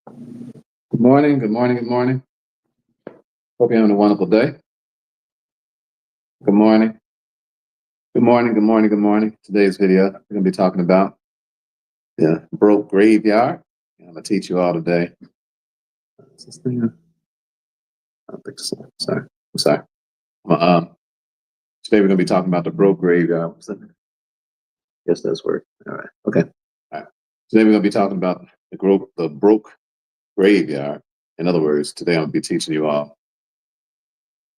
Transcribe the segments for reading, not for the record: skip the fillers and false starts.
Good morning, good morning, good morning. Hope you're having a wonderful day. Good morning. Good morning, good morning, good morning. Today's video, we're going to be talking about the broke graveyard. I'm going to teach you all today. Is this thing? I don't think so. Sorry. I'm sorry. Today we're going to be talking about the broke graveyard. Yes, that's work. All right. Okay. All right. Today we're going to be talking about the broke graveyard. In other words, today I'm going to be teaching you all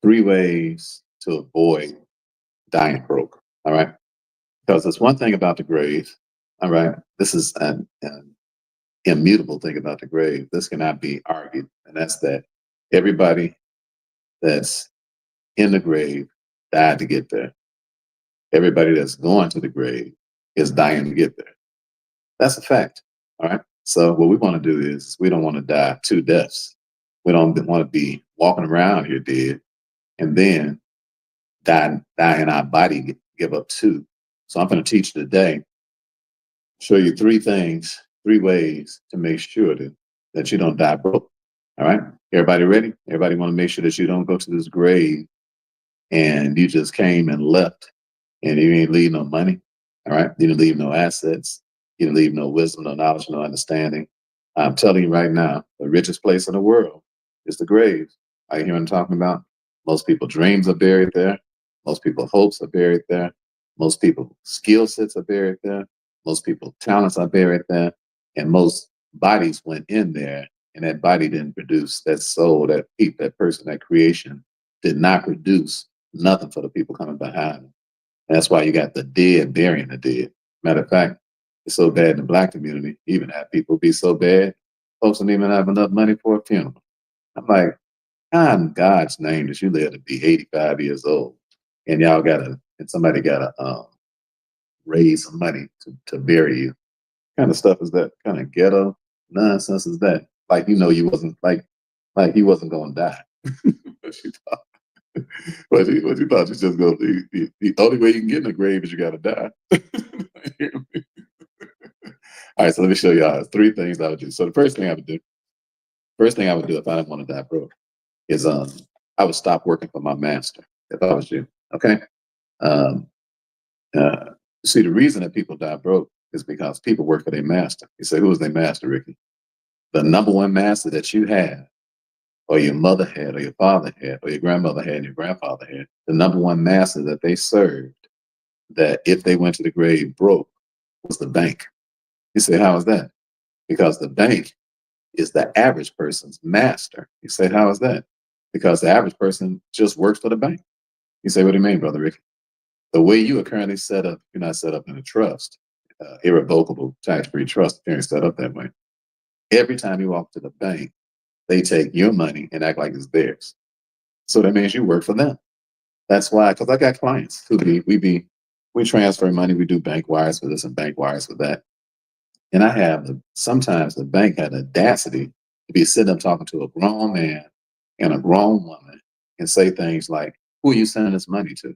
3 ways to avoid dying broke. All right. Because there's one thing about the grave. All right. This is an immutable thing about the grave. This cannot be argued. And that's that everybody that's in the grave died to get there. Everybody that's going to the grave is dying to get there. That's a fact. All right. So what we want to do is we don't want to die 2 deaths. We don't want to be walking around here dead and then die in our body, give up 2. So I'm going to teach today, show you 3 things, 3 ways to make sure that you don't die broke. All right. Everybody ready? Everybody want to make sure that you don't go to this grave and you just came and left and you ain't leave no money. All right. You didn't leave no assets. You didn't leave no wisdom, no knowledge, no understanding. I'm telling you right now, the richest place in the world is the grave. Are you hear what I'm talking about? Most people's dreams are buried there. Most people's hopes are buried there. Most people's skill sets are buried there. Most people's talents are buried there. And most bodies went in there and that body didn't produce, that soul, that person, that creation did not produce nothing for the people coming behind them. And that's why you got the dead burying the dead. Matter of fact, it's so bad in the Black community, even have people be so bad, folks don't even have enough money for a funeral. I'm like, how in God's name did you live to be 85 years old? And somebody gotta raise some money to bury you. What kind of stuff is that? What kind of ghetto nonsense is that? Like you wasn't like he wasn't gonna die. What you thought? What you thought you just go the only way you can get in the grave is you gotta die. All right, so let me show y'all 3 things I would do. So the first thing I would do if I didn't want to die broke is I would stop working for my master if I was you. Okay. Um, See, the reason that people die broke is because people work for their master. You say, who is their master, Ricky? The number one master that you had, or your mother had, or your father had, or your grandmother had, and your grandfather had, the number one master that they served, that if they went to the grave broke, was the bank. You say, how is that? Because the bank is the average person's master. You say, how is that? Because the average person just works for the bank. You say, what do you mean, Brother Ricky? The way you are currently set up, you're not set up in a trust, irrevocable tax-free trust. You're set up that way. Every time you walk to the bank, they take your money and act like it's theirs. So that means you work for them. That's why, because I got clients who we transfer money, we do bank wires for this and bank wires for that. And sometimes the bank had audacity to be sitting up talking to a grown man and a grown woman and say things like, who are you sending this money to?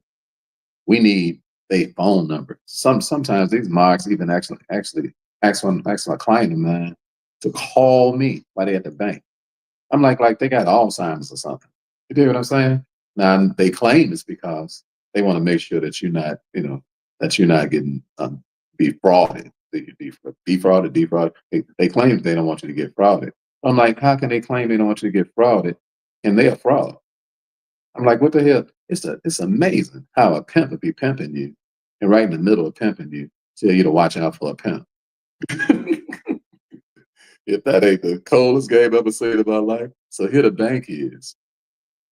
We need a phone number. Sometimes these marks even actually ask a client of mine to call me while they're at the bank. I'm like they got Alzheimer's or something. You dig what I'm saying? Now they claim it's because they want to make sure that that you're not getting defrauded. Defrauded. They claim they don't want you to get frauded. I'm like, how can they claim they don't want you to get frauded and they're a fraud? I'm like, what the hell? It's amazing how a pimp would be pimping you, and right in the middle of pimping you, tell you to watch out for a pimp. If that ain't the coldest game I've ever seen in my life. So here the bank is.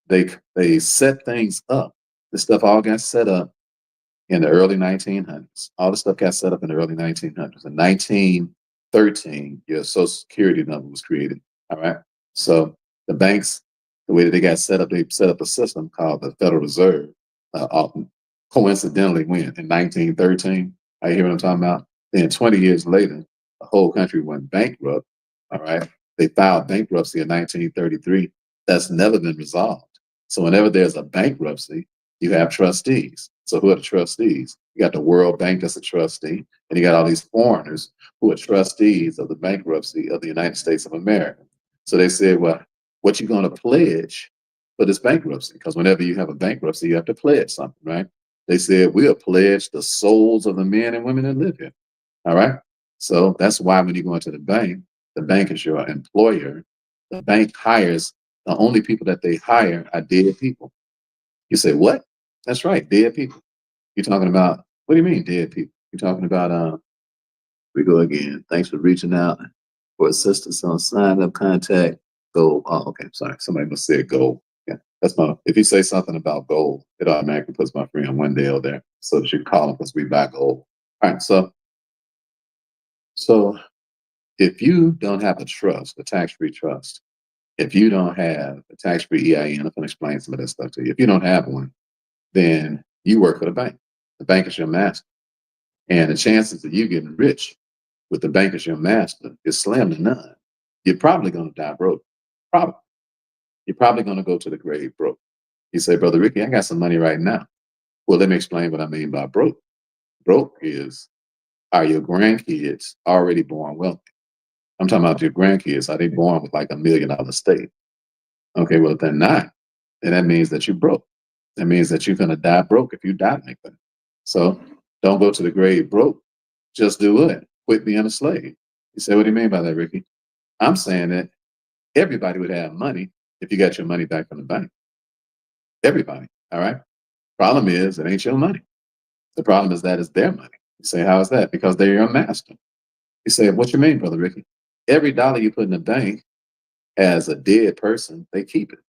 They set things up. This stuff all got set up in the early 1900s. All the stuff got set up in the early 1900s. In 1913, your Social Security number was created. All right. So the banks, the way that they got set up, they set up a system called the Federal Reserve. Coincidentally, when in 1913, I hear what I'm talking about. Then 20 years later, the whole country went bankrupt. All right. They filed bankruptcy in 1933. That's never been resolved. So whenever there's a bankruptcy, you have trustees. So who are the trustees? You got the World Bank that's a trustee, and you got all these foreigners who are trustees of the bankruptcy of the United States of America. So they said, well, what you going to pledge for this bankruptcy? Because whenever you have a bankruptcy, you have to pledge something, right? They said, we'll pledge the souls of the men and women that live here. All right. So that's why when you go into the bank is your employer. The bank hires, the only people that they hire are dead people. You say, what? That's right, dead people. You're talking about, what do you mean dead people? You're talking about, we go again. Thanks for reaching out for assistance on sign up contact. Gold. Oh, okay. Sorry. Somebody must say gold. Yeah. That's my, if you say something about gold, it automatically puts my friend Wendell there. So that you can call him because we buy gold. All right. So if you don't have a trust, a tax-free trust, if you don't have a tax-free EIN, I can explain some of that stuff to you. If you don't have one, then you work for the bank. The bank is your master. And the chances of you getting rich with the bank as your master is slim to none. You're probably going to die broke. Probably. You're probably going to go to the grave broke. You say, Brother Ricky, I got some money right now. Well, let me explain what I mean by broke. Broke is, are your grandkids already born wealthy? I'm talking about your grandkids. Are they born with like $1 million estate? Okay, well, if they're not, then that means that you're broke. That means that you're going to die broke if you die like that. So don't go to the grave broke. Just do it. Quit being a slave. You say, what do you mean by that, Ricky? I'm saying that everybody would have money if you got your money back from the bank. Everybody. All right. Problem is, it ain't your money. The problem is that it's their money. You say, how is that? Because they're your master. You say, what you mean, Brother Ricky? Every dollar you put in the bank as a dead person, they keep it.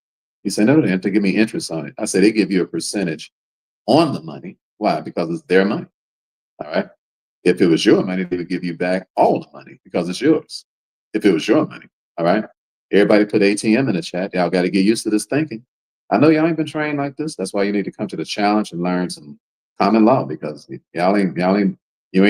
You say, no, they have to give me interest on it. I say, they give you a percentage on the money. Why? Because it's their money. All right. If it was your money, they would give you back all the money because it's yours. If it was your money. All right. Everybody put ATM in the chat. Y'all got to get used to this thinking. I know y'all ain't been trained like this. That's why you need to come to the challenge and learn some common law because you ain't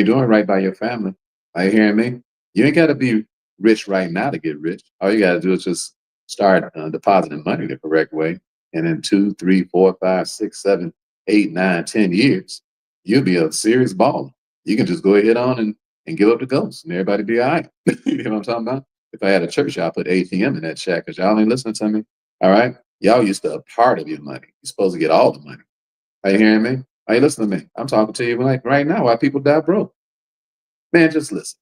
doing right by your family. Are you hearing me? You ain't got to be rich right now to get rich. All you got to do is just start depositing money the correct way. And in 2, 3, 4, 5, 6, 7, 8, 9, 10 years, you'll be a serious baller. You can just go ahead on and give up the ghost and everybody be all right. You know what I'm talking about? If I had a church, y'all put ATM in that chat because y'all ain't listening to me. All right. Y'all used to a part of your money. You're supposed to get all the money. Are you hearing me? Are you listening to me? I'm talking to you like right now why people die broke. Man, just listen.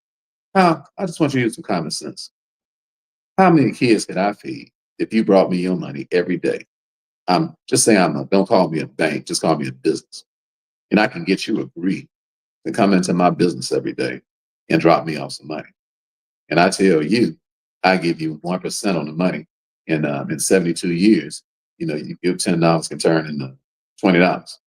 I just want you to use some common sense. How many kids could I feed if you brought me your money every day? I'm just saying don't call me a bank, just call me a business. And I can get you agree to come into my business every day and drop me off some money. And I tell you, I give you 1% on the money. And in 72 years, you give $10 can turn into $20.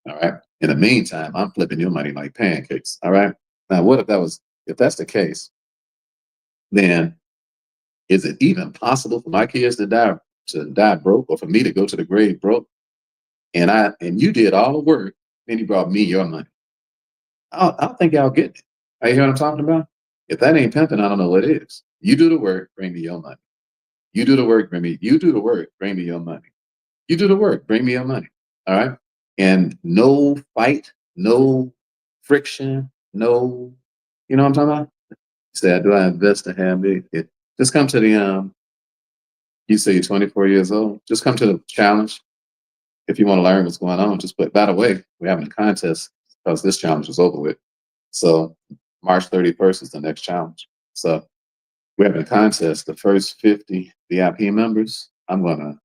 All right. In the meantime, I'm flipping your money like pancakes. All right. Now, what if that's the case, then is it even possible for my kids to die broke or for me to go to the grave broke? And you did all the work, then you brought me your money. I don't think y'all get it. Are you hear what I'm talking about? If that ain't pimping, I don't know what is. You do the work, bring me your money. You do the work, you do the work, bring me your money. You do the work, bring me your money. All right. And no fight, no friction, no, you know what I'm talking about? Say, do I invest to have it? Just come to the you say you're 24 years old. Just come to the challenge. If you want to learn what's going on, just put, by the way, we're having a contest because this challenge is over with. So March 31st is the next challenge. So we're having a contest. The first 50 VIP members, I'm gonna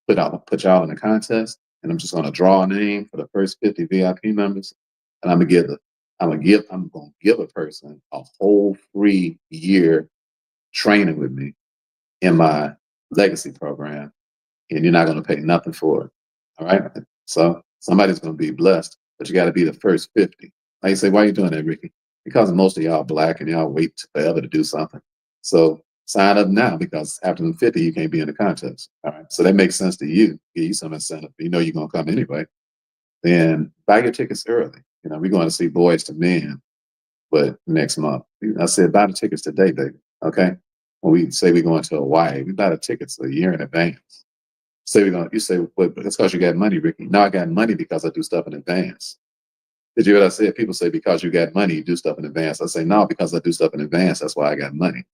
put y'all in a contest, and I'm just gonna draw a name for the first 50 VIP members, and I'm gonna give a person a whole free year training with me in my legacy program, and you're not gonna pay nothing for it. All right. So somebody's gonna be blessed, but you got to be the first 50. Like you say, why are you doing that, Ricky? Because most of y'all black and y'all wait forever to do something. So sign up now because after the 50, you can't be in the contest. All right. So that makes sense to you. Give you some incentive. You know you're gonna come anyway. Then buy your tickets early. We're going to see Boys to Men, but next month. I said buy the tickets today, baby. Okay. When we say we're going to Hawaii, we buy the tickets a year in advance. You say, well, it's because you got money, Ricky. No, I got money because I do stuff in advance. Did you hear what I said? People say because you got money, you do stuff in advance. I say, no, because I do stuff in advance. That's why I got money.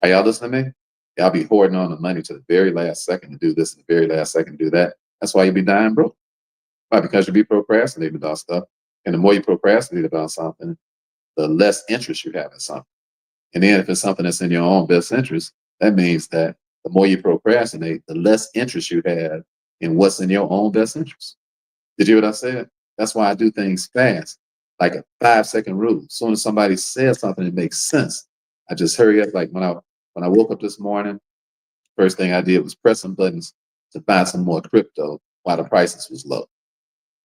Are y'all listening to me? Y'all be hoarding on the money to the very last second to do this and the very last second to do that. That's why you be dying broke. Why? Because you be procrastinating about stuff. And the more you procrastinate about something, the less interest you have in something. And then if it's something that's in your own best interest, that means that the more you procrastinate, the less interest you have in what's in your own best interest. Did you hear what I said? That's why I do things fast, like a 5-second rule. As soon as somebody says something that makes sense, I just hurry up. Like when I woke up this morning, first thing I did was press some buttons to buy some more crypto while the prices was low.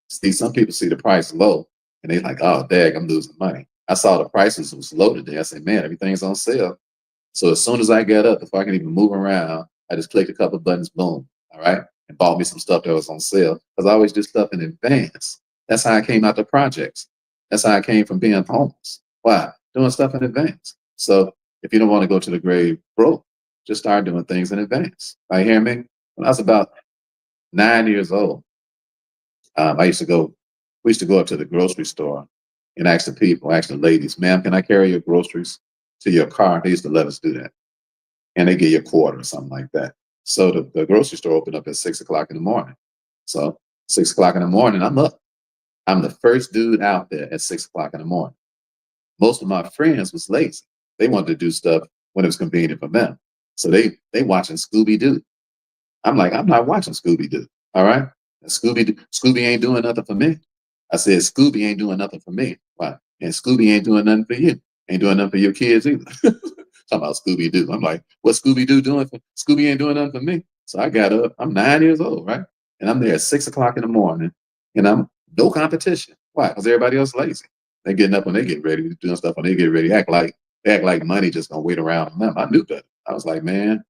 See, some people see the price low and they like, oh, dag, I'm losing money. I saw the prices was low today. I said, man, everything's on sale. So as soon as I get up, before I can even move around, I just clicked a couple of buttons, boom, all right, and bought me some stuff that was on sale. Because I always do stuff in advance. That's how I came out to projects. That's how I came from being homeless. Why? Doing stuff in advance. So if you don't want to go to the grave broke, just start doing things in advance. You hear me? When I was about 9 years old, we used to go up to the grocery store and ask the ladies, ma'am, can I carry your groceries to your car? They used to let us do that. And they give you a quarter or something like that. So the grocery store opened up at 6 o'clock in the morning. So 6 o'clock in the morning, I'm up. I'm the first dude out there at 6 o'clock in the morning. Most of my friends was lazy. They wanted to do stuff when it was convenient for them. So they watching Scooby-Doo. I'm like, I'm not watching Scooby-Doo. All right. Scooby ain't doing nothing for me. I said, Scooby ain't doing nothing for me. Why? And Scooby ain't doing nothing for you. Ain't doing nothing for your kids either. Talking about Scooby-Doo. I'm like, what Scooby-Doo doing for Scooby ain't doing nothing for me. So I got up. I'm 9 years old, right? And I'm there at 6 o'clock in the morning. And I'm no competition. Why? Because everybody else lazy. They getting up when they get ready, doing stuff when they get ready. They act like money just gonna wait around on them. I knew better. I was like, man,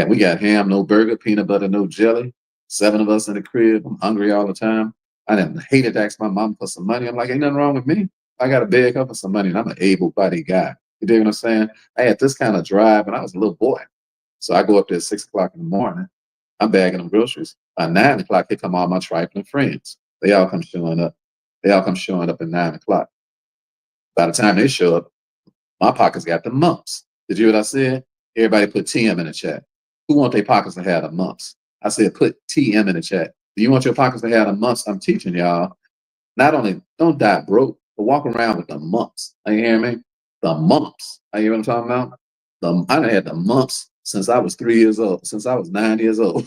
we got ham, no burger, peanut butter, no jelly. 7 of us in the crib. I'm hungry all the time. I didn't hated to ask my mom for some money. I'm like, ain't nothing wrong with me. I got to beg her for some money, and I'm an able-bodied guy. You dig what I'm saying? I had this kind of drive, and I was a little boy. So I go up there at 6 o'clock in the morning. I'm bagging them groceries. By 9 o'clock, here come all my trifling friends. They all come showing up. At 9 o'clock. By the time they show up, my pockets got the mumps. Did you hear what I said? Everybody put TM in the chat. Who want their pockets to have the mumps? I said, put TM in the chat. Do you want your pockets to have the mumps? I'm teaching y'all. Not only don't die broke, but walk around with the mumps. You hear me? The mumps. You hear what I'm talking about? I done had the mumps since I was 3 years old, since I was 9 years old.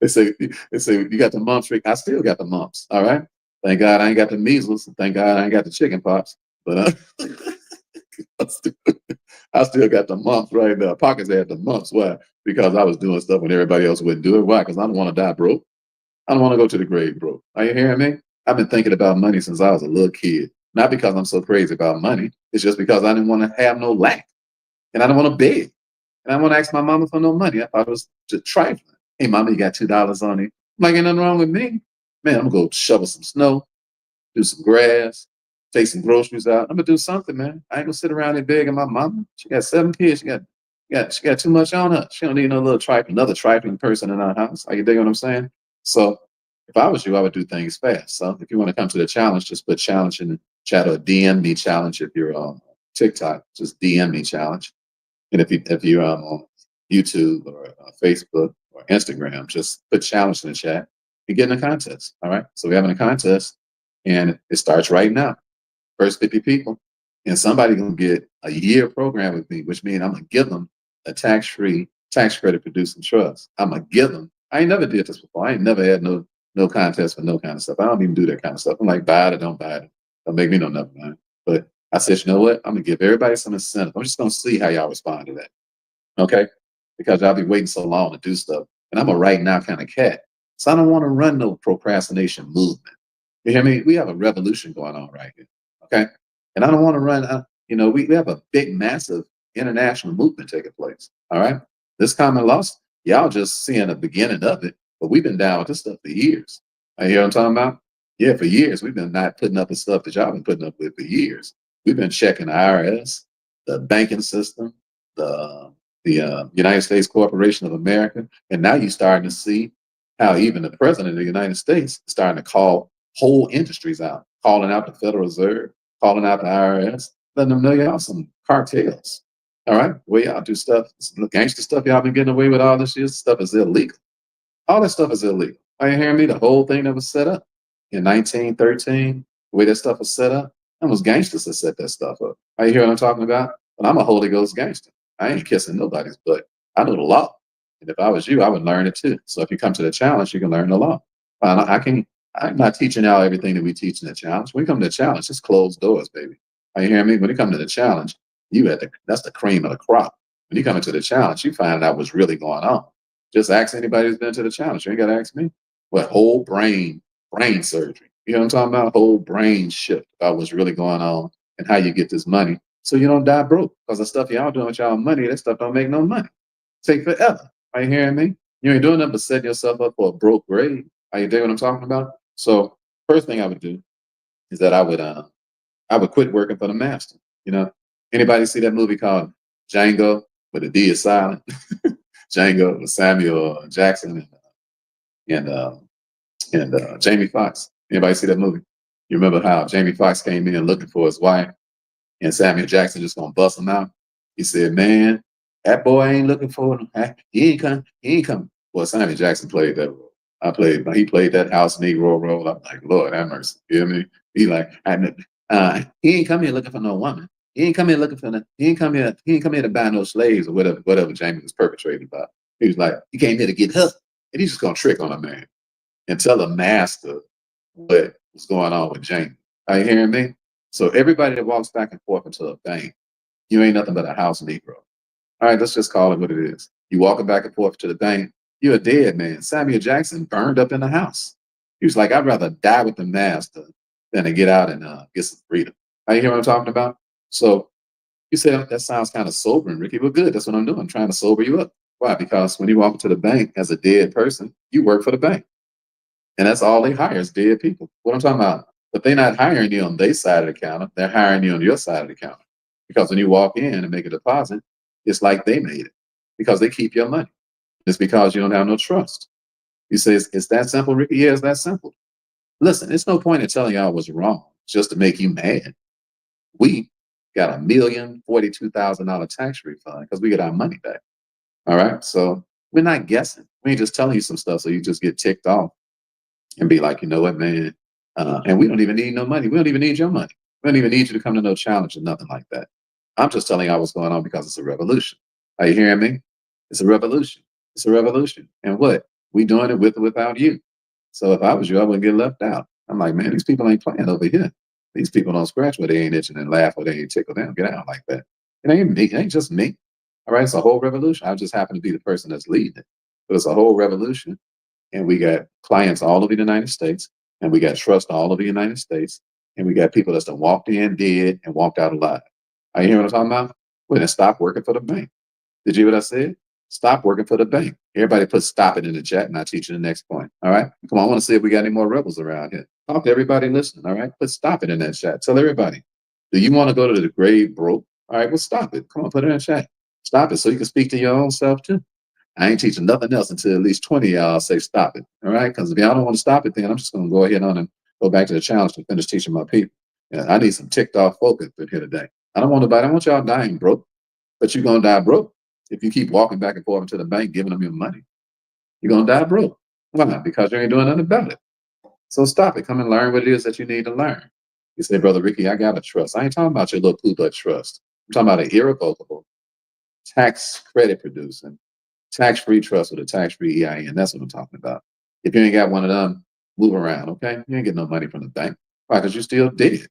they say you got the mumps, Rick. I still got the mumps. All right. Thank God I ain't got the measles. Thank God I ain't got the chicken pox. But I still got the mumps right now. Pockets had the mumps. Why? Because I was doing stuff when everybody else wouldn't do it. Why? Because I don't want to die broke. I don't want to go to the grave broke. Are you hearing me? I've been thinking about money since I was a little kid. Not because I'm so crazy about money. It's just because I didn't want to have no lack. And I don't want to beg. And I want to ask my mama for no money. I thought it was just trifling. Hey, mama, you got $2 on it. I'm like, ain't nothing wrong with me. Man, I'm going to go shovel some snow, do some grass, take some groceries out. I'm going to do something, man. I ain't going to sit around and begging my mama. She got 7 kids. She got too much on her. She don't need no another trifling person in our house. Are you dig what I'm saying? So if I was you, I would do things fast. So if you want to come to the challenge, just put challenge in the chat or DM me challenge if you're on TikTok. Just DM me challenge. And if you're on YouTube or Facebook or Instagram, just put challenge in the chat and get in a contest. All right. So we're having a contest and it starts right now. First 50 people. And somebody gonna get a year program with me, which means I'm gonna give them a tax-free tax credit producing trust. I'm gonna give them. I ain't never did this before. I ain't never had no contest for no kind of stuff. I don't even do that kind of stuff. I'm like, buy it or don't buy it. Don't make me no nothing, man. But I said, you know what? I'm gonna give everybody some incentive. I'm just gonna see how y'all respond to that. Okay? Because y'all be waiting so long to do stuff. And I'm a right now kind of cat. So I don't want to run no procrastination movement. You hear me? We have a revolution going on right here. Okay? And I don't want to run, we have a big, massive international movement taking place. All right? This common loss, y'all just seeing the beginning of it, but we've been down with this stuff for years. You hear what I'm talking about? Yeah, for years. We've been not putting up with stuff that y'all been putting up with for years. We've been checking the IRS, the banking system, the United States Corporation of America. And now you're starting to see how even the president of the United States is starting to call whole industries out, calling out the Federal Reserve, calling out the IRS, letting them know y'all some cartels. All right, well, y'all do stuff, the gangster stuff y'all been getting away with all this year, stuff is illegal. All that stuff is illegal. Are you hearing me? The whole thing that was set up in 1913, the way that stuff was set up, that was gangsters that set that stuff up. Are you hearing what I'm talking about? But I'm a Holy Ghost gangster. I ain't kissing nobody's butt. I know the law. And if I was you, I would learn it too. So if you come to the challenge, you can learn the law. I can, I'm not teaching y'all everything that we teach in the challenge. When you come to the challenge, it's closed doors, baby. Are you hearing me? When you come to the challenge, that's the cream of the crop. When you come into the challenge, you find out what's really going on. Just ask anybody who's been to the challenge. You ain't got to ask me. What whole brain surgery. You know what I'm talking about? Whole brain shift about what's really going on and how you get this money so you don't die broke. Because the stuff y'all doing with y'all money, that stuff don't make no money. Take forever. Are you hearing me? You ain't doing nothing but setting yourself up for a broke grave. Are you doing what I'm talking about? So first thing I would do is that I would quit working for the master. You know, anybody see that movie called Django, but the D is silent? Django with Samuel Jackson and Jamie Foxx. Anybody see that movie? You remember how Jamie Foxx came in looking for his wife, and Samuel Jackson just gonna bust him out? He said, "Man, that boy ain't looking for him. He ain't come. He ain't come." Well, Samuel Jackson played that role. He played that house Negro role. I'm like, Lord have mercy. You hear me? He like, he ain't come here looking for no woman. He ain't come here looking for no, he ain't come here, he ain't come here to buy no slaves or whatever Jamie was perpetrating about. He was like, he came here to get her. And he's just gonna trick on a man and tell the master what was going on with Jamie. Are you hearing me? So everybody that walks back and forth into a bank, you ain't nothing but a house Negro. All right, let's just call it what it is. You walking back and forth to the bank, you're a dead man. Samuel Jackson burned up in the house. He was like, I'd rather die with the master than to get out and get some freedom. Are you hear what I'm talking about? So you say that sounds kind of sobering, Ricky. Well, good. That's what I'm doing. I'm trying to sober you up. Why? Because when you walk into the bank as a dead person, you work for the bank. And that's all they hire is dead people. What I'm talking about. But they're not hiring you on their side of the counter. They're hiring you on your side of the counter. Because when you walk in and make a deposit, it's like they made it. Because they keep your money. It's because you don't have no trust. You say, it's that simple, Ricky? Yeah, it's that simple. Listen, it's no point in telling y'all what's wrong just to make you mad. We got $1,042,000 tax refund because we get our money back. All right. So we're not guessing. We ain't just telling you some stuff so you just get ticked off and be like, you know what, man? And we don't even need no money. We don't even need your money. We don't even need you to come to no challenge or nothing like that. I'm just telling y'all what's going on because it's a revolution. Are you hearing me? It's a revolution. It's a revolution. And what? We doing it with or without you. So if I was you, I wouldn't get left out. I'm like, man, these people ain't playing over here. These people don't scratch where they ain't itching and laugh where they ain't tickled. They don't get out like that. It ain't me. It ain't just me. All right. It's a whole revolution. I just happen to be the person that's leading it. But it's a whole revolution. And we got clients all over the United States, and we got trust all over the United States, and we got people that's done walked in dead and walked out alive. Are you hearing what I'm talking about? Well, then stop working for the bank. Did you hear what I said? Stop working for the bank. Everybody put stop it in the chat, and I'll teach you the next point. All right? Come on, I want to see if we got any more rebels around here. Talk to everybody listening, all right? Put stop it in that chat. Tell everybody. Do you want to go to the grave broke? All right, well, stop it. Come on, put it in the chat. Stop it so you can speak to your own self too. I ain't teaching nothing else until at least 20 of y'all say stop it. All right. Because if y'all don't want to stop it, then I'm just going to go ahead on and go back to the challenge to finish teaching my people. Yeah, I need some ticked off folk up here today. I don't want y'all dying broke, but you're going to die broke if you keep walking back and forth into the bank giving them your money. You're going to die broke. Why not? Because you ain't doing nothing about it. So stop it. Come and learn what it is that you need to learn. You say, Brother Ricky, I got to trust. I ain't talking about your little poo butt trust. I'm talking about an irrevocable, tax credit producing, tax-free trust with a tax-free EIN. That's what I'm talking about. If you ain't got one of them, move around, okay? You ain't getting no money from the bank. Why? Because you're still dead.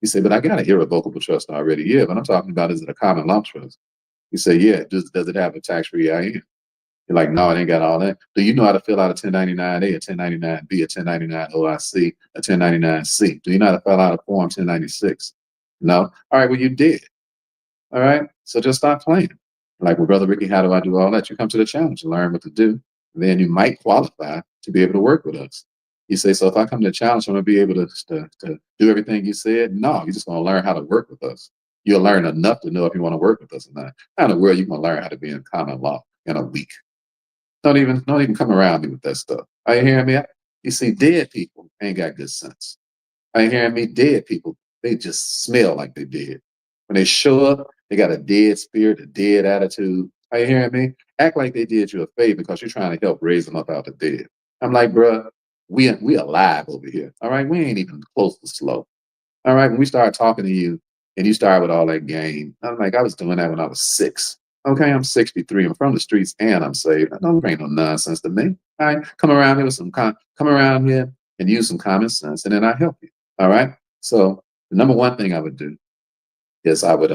You say, but I got an irrevocable trust already. Yeah, but I'm talking about, is it a common law trust? You say, yeah, does it have a tax-free EIN? You're like, no, it ain't got all that. Do you know how to fill out a 1099-A, a 1099-B, a 1099-OIC, a 1099-C? Do you know how to fill out a form 1096? No? All right, well, you did. All right? So just stop playing. Like, well, Brother Ricky, how do I do all that? You come to the challenge and learn what to do. Then you might qualify to be able to work with us. You say, so if I come to the challenge, I'm going to be able to do everything you said? No, you're just going to learn how to work with us. You'll learn enough to know if you want to work with us or not. How in the world you going to learn how to be in common law in a week? Don't even come around me with that stuff. Are you hearing me? You see, dead people ain't got good sense. Are you hearing me? Dead people, they just smell like they dead. When they show up, they got a dead spirit, a dead attitude. Are you hearing me? Act like they did you a favor because you're trying to help raise them up out the dead. I'm like, bruh, we alive over here. All right, we ain't even close to slow. All right, when we start talking to you and you start with all that game, I'm like, I was doing that when I was 6. Okay, I'm 63. I'm from the streets and I'm saved. Don't bring no nonsense to me. All right, come around here with come around here and use some common sense, and then I help you. All right. So the number one thing I would do is I would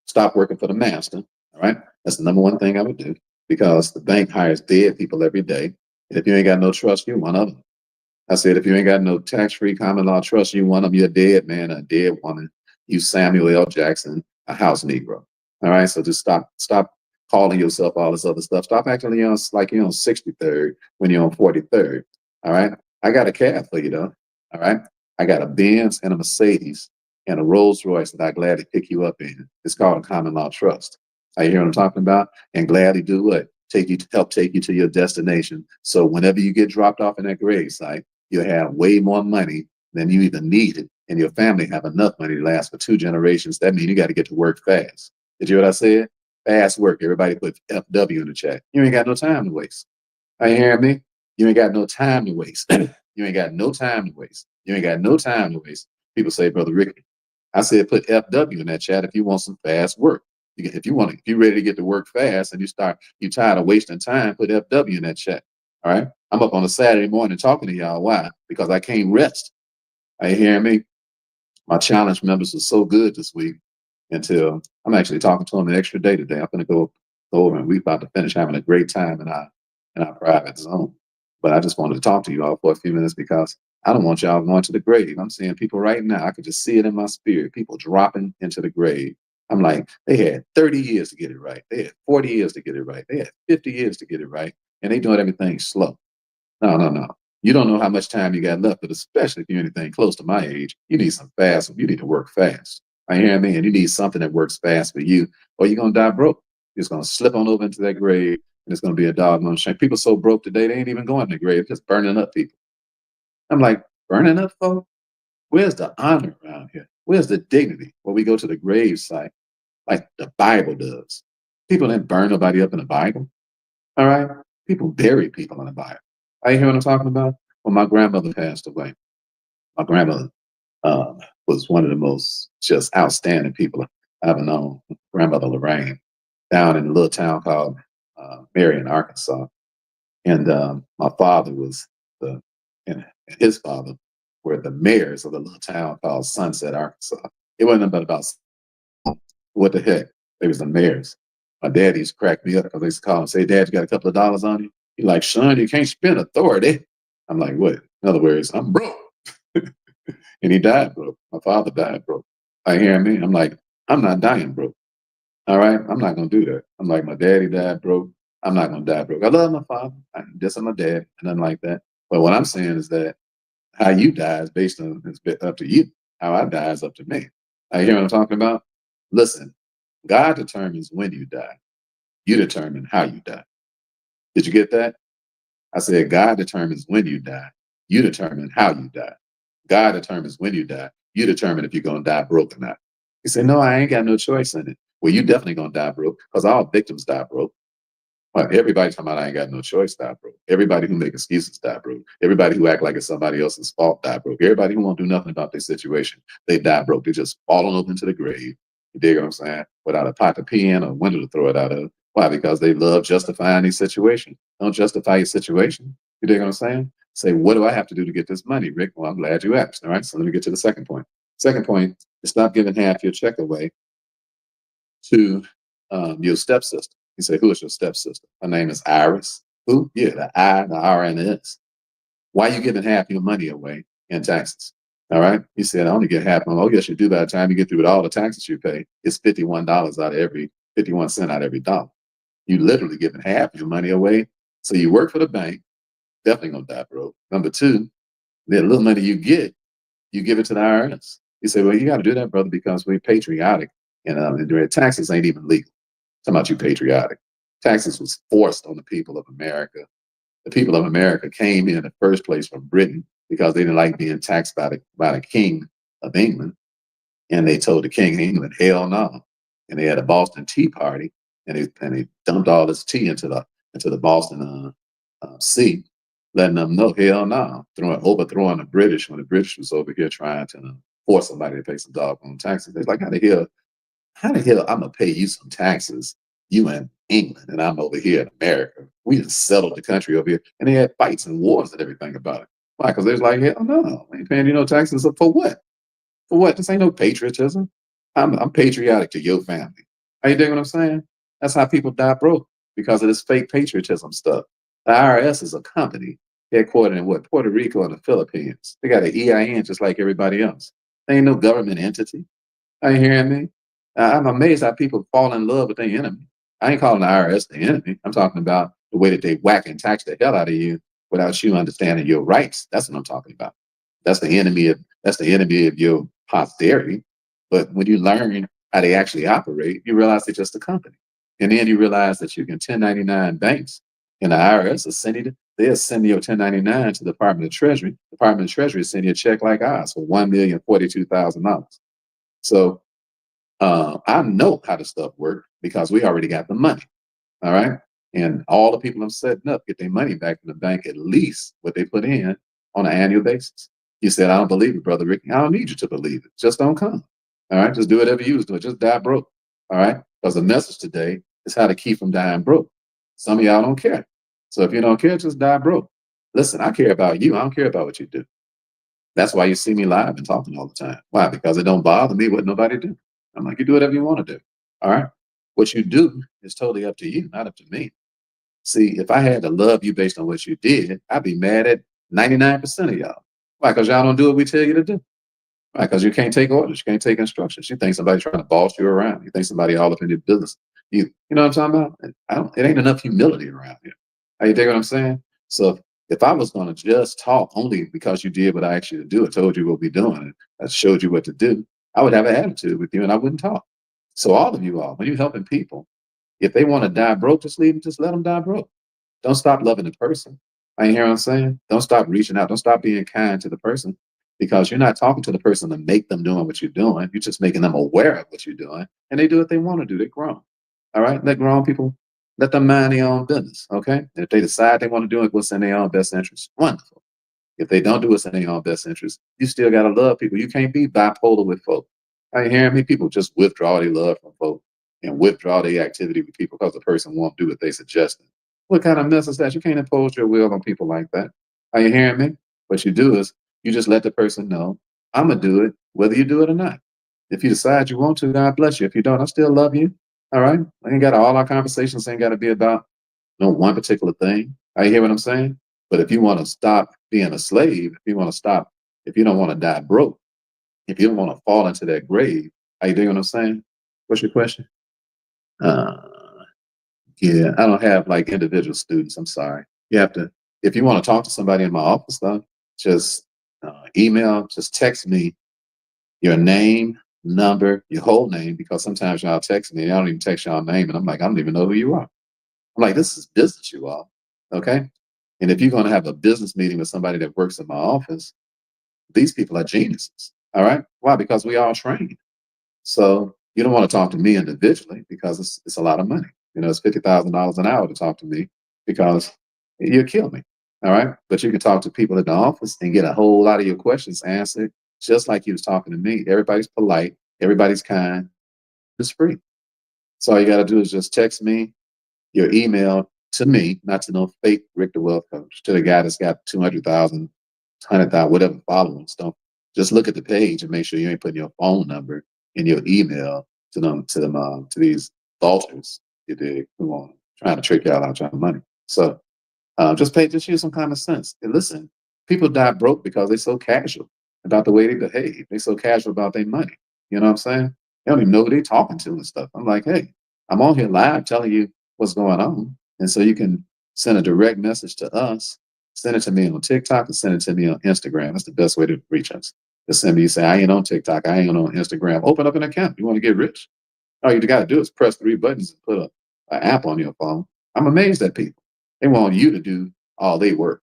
stop working for the master. All right, that's the number one thing I would do because the bank hires dead people every day, and if you ain't got no trust, you're one of them. I said, if you ain't got no tax-free common law trust, you one of them, you're a dead man, a dead woman. You Samuel L. Jackson, a house Negro. All right, so just stop calling yourself all this other stuff. Stop acting like you're on 63rd when you're on 43rd. All right, I got a cab for you though. All right, I got a Benz and a Mercedes and a Rolls Royce that I gladly pick you up in. It's called a common law trust. You hear what I'm talking about? And gladly do what? Help take you to your destination. So whenever you get dropped off in that grave site, you'll have way more money than you even needed, and your family have enough money to last for 2 generations. That means you got to get to work fast. Did you hear what I said? Fast work. Everybody put FW in the chat. You ain't got no time to waste. Are you hearing me? You ain't got no time to waste. You ain't got no time to waste. You ain't got no time to waste. People say, Brother Ricky, I said put FW in that chat if you want some fast work. If you're ready to get to work fast and you tired of wasting time, put FW in that chat. All right. I'm up on a Saturday morning talking to y'all. Why? Because I can't rest. Are you hearing me? My challenge members are so good this week until I'm actually talking to them an extra day today. I'm going to go over and we're about to finish having a great time in our private zone. But I just wanted to talk to you all for a few minutes because I don't want y'all going to the grave. I'm seeing people right now. I could just see it in my spirit. People dropping into the grave. I'm like, they had 30 years to get it right. They had 40 years to get it right. They had 50 years to get it right. And they doing everything slow. No, no, no. You don't know how much time you got left, but especially if you're anything close to my age, you need some fast. You need to work fast. I hear me, and you need something that works fast for you, or you're gonna die broke. You're just gonna slip on over into that grave, and it's gonna be a doggone shame. People so broke today, they ain't even going to the grave, just burning up people. I'm like, burning up, folks? Where's the honor around here? Where's the dignity when we go to the grave site like the Bible does? People didn't burn nobody up in the Bible. All right. People bury people in the Bible. Are you hear what I'm talking about? When my grandmother passed away, my grandmother was one of the most just outstanding people I ever known. Grandmother Lorraine, down in a little town called Marion, Arkansas. And my father was and his father were the mayors of the little town called Sunset, Arkansas. It wasn't about what the heck. They was the mayors. My dad used to crack me up because they used to call and say, Dad, you got a couple of dollars on you? He's like, son, you can't spend authority. I'm like, what? In other words, I'm broke. And he died broke. My father died broke. I hear me? I'm like, I'm not dying broke. All right? I'm not going to do that. I'm like, my daddy died broke. I'm not going to die broke. I love my father. Just I'm my dad and nothing like that. But what I'm saying is that how you die is based on, it's up to you. How I die is up to me. I hear what I'm talking about? Listen, God determines when you die. You determine how you die. Did you get that? I said, God determines when you die. You determine how you die. God determines when you die. You determine if you're going to die broke or not. You say, no, I ain't got no choice in it. Well, you definitely going to die broke because all victims die broke. Well, everybody talking about I ain't got no choice die broke. Everybody who make excuses die broke. Everybody who act like it's somebody else's fault die broke. Everybody who won't do nothing about their situation, they die broke. They just falling over into the grave. You dig what I'm saying? Without a pot to pee in or a window to throw it out of. Why? Because they love justifying these situations. Don't justify your situation. You dig what I'm saying? Say, what do I have to do to get this money, Rick? Well, I'm glad you asked. All right. So let me get to the second point. Second point is stop giving half your check away to your stepsister. You say, who is your stepsister? Her name is Iris. Who? Yeah, the I, the R, and the S. Why are you giving half your money away in taxes? All right. You said, I only get half. Oh, yes, you do. By the time you get through with all the taxes you pay, it's $51 out of every 51 cents out of every dollar. You literally giving half your money away. So you work for the bank, definitely gonna die broke. Number two, the little money you give it to the IRS. You say, well, you got to do that, brother, because we're patriotic, and taxes ain't even legal. Talking about you patriotic. Taxes was forced on the people of America. The people of America came in the first place from Britain because they didn't like being taxed by the king of England. And they told the King of England, hell no. And they had a Boston Tea Party, and they dumped all this tea into the Boston Sea, letting them know, hell no, overthrowing the British when the British was over here trying to force somebody to pay some doggone taxes. They're like, how the hell I'm gonna pay you some taxes, you in England, and I'm over here in America. We just settled the country over here. And they had fights and wars and everything about it. Why? Because they're like, hell no, I ain't paying you no taxes for what? For what? This ain't no patriotism. I'm patriotic to your family. Are you dig what I'm saying? That's how people die broke because of this fake patriotism stuff. The IRS is a company headquartered in what? Puerto Rico and the Philippines. They got an EIN just like everybody else. They ain't no government entity. Are you hearing me? I'm amazed how people fall in love with their enemy. I ain't calling the IRS the enemy. I'm talking about the way that they whack and tax the hell out of you without you understanding your rights. That's what I'm talking about. That's the enemy of your posterity. But when you learn how they actually operate, you realize they're just a company. And then you realize that you can 1099 banks, and the IRS will they'll send your 1099 to the Department of Treasury. The Department of Treasury will send you a check like ours for $1,042,000. So I know how the stuff works because we already got the money. All right. And all the people I'm setting up get their money back from the bank, at least what they put in on an annual basis. You said, I don't believe it, Brother Ricky. I don't need you to believe it. Just don't come. All right. Just do whatever you was doing. Just die broke. All right. Because the message today is how to keep from dying broke. Some of y'all don't care. So if you don't care, just die broke. Listen, I care about you. I don't care about what you do. That's why you see me live and talking all the time. Why? Because it don't bother me what nobody do. I'm like, you do whatever you want to do. All right. What you do is totally up to you, not up to me. See, if I had to love you based on what you did, I'd be mad at 99% of y'all. Why? Because y'all don't do what we tell you to do. Why? Because you can't take orders, you can't take instructions. You think somebody's trying to boss you around. You think somebody all up in your business. You know what I'm talking about? It ain't enough humility around here. Are you dig what I'm saying? So if I was going to just talk only because you did what I asked you to do, I told you what we're doing, and I showed you what to do, I would have an attitude with you and I wouldn't talk. So all of you all, when you're helping people, if they want to die broke, just leave them, just let them die broke. Don't stop loving the person. I hear what I'm saying? Don't stop reaching out. Don't stop being kind to the person because you're not talking to the person to make them doing what you're doing. You're just making them aware of what you're doing, and they do what they want to do. They're grown. All right? Let grown people, let them mind their own business. Okay? And if they decide they want to do it, what's in their own best interest? Wonderful. If they don't do what's in their own best interest, you still got to love people. You can't be bipolar with folk. Are you hearing me? People just withdraw their love from folk and withdraw their activity with people because the person won't do what they suggested. What kind of mess is that? You can't impose your will on people like that. Are you hearing me? What you do is you just let the person know, I'm going to do it, whether you do it or not. If you decide you want to, God bless you. If you don't, I still love you. All right. I ain't got all our conversations ain't got to be about no one particular thing. I hear what I'm saying? But if you want to stop being a slave, if you want to stop, if you don't want to die broke, if you don't want to fall into that grave, are you doing what I'm saying? What's your question? Uh, yeah, I don't have like individual students. I'm sorry. You have to, if you want to talk to somebody in my office, though, just email, just text me your name, number, your whole name, because sometimes y'all text me, I don't even text y'all name, and I'm like, I don't even know who you are. I'm like, this is business, you all. Okay. And if you're going to have a business meeting with somebody that works in my office, these people are geniuses. All right. Why? Because we all trained. So you don't want to talk to me individually because it's a lot of money. You know, it's $50,000 an hour to talk to me because you'll kill me. All right. But you can talk to people at the office and get a whole lot of your questions answered just like you was talking to me. Everybody's polite. Everybody's kind. It's free. So all you got to do is just text me your email to me, not to no fake Rick the Wealth Coach, to the guy that's got 200,000, 100,000, whatever followers. Don't just look at the page and make sure you ain't putting your phone number in your email to these vultures. You dig? Who want trying to trick y'all out your money. So just use some common sense. And listen, people die broke because they're so casual about the way they behave. They're so casual about their money. You know what I'm saying? They don't even know who they're talking to and stuff. I'm like, hey, I'm on here live telling you what's going on. And so you can send a direct message to us, send it to me on TikTok, and send it to me on Instagram. That's the best way to reach us. Just send me, you say, I ain't on TikTok, I ain't on Instagram. Open up an account. You want to get rich? All you got to do is press 3 buttons and put an app on your phone. I'm amazed at people. They want you to do all they work.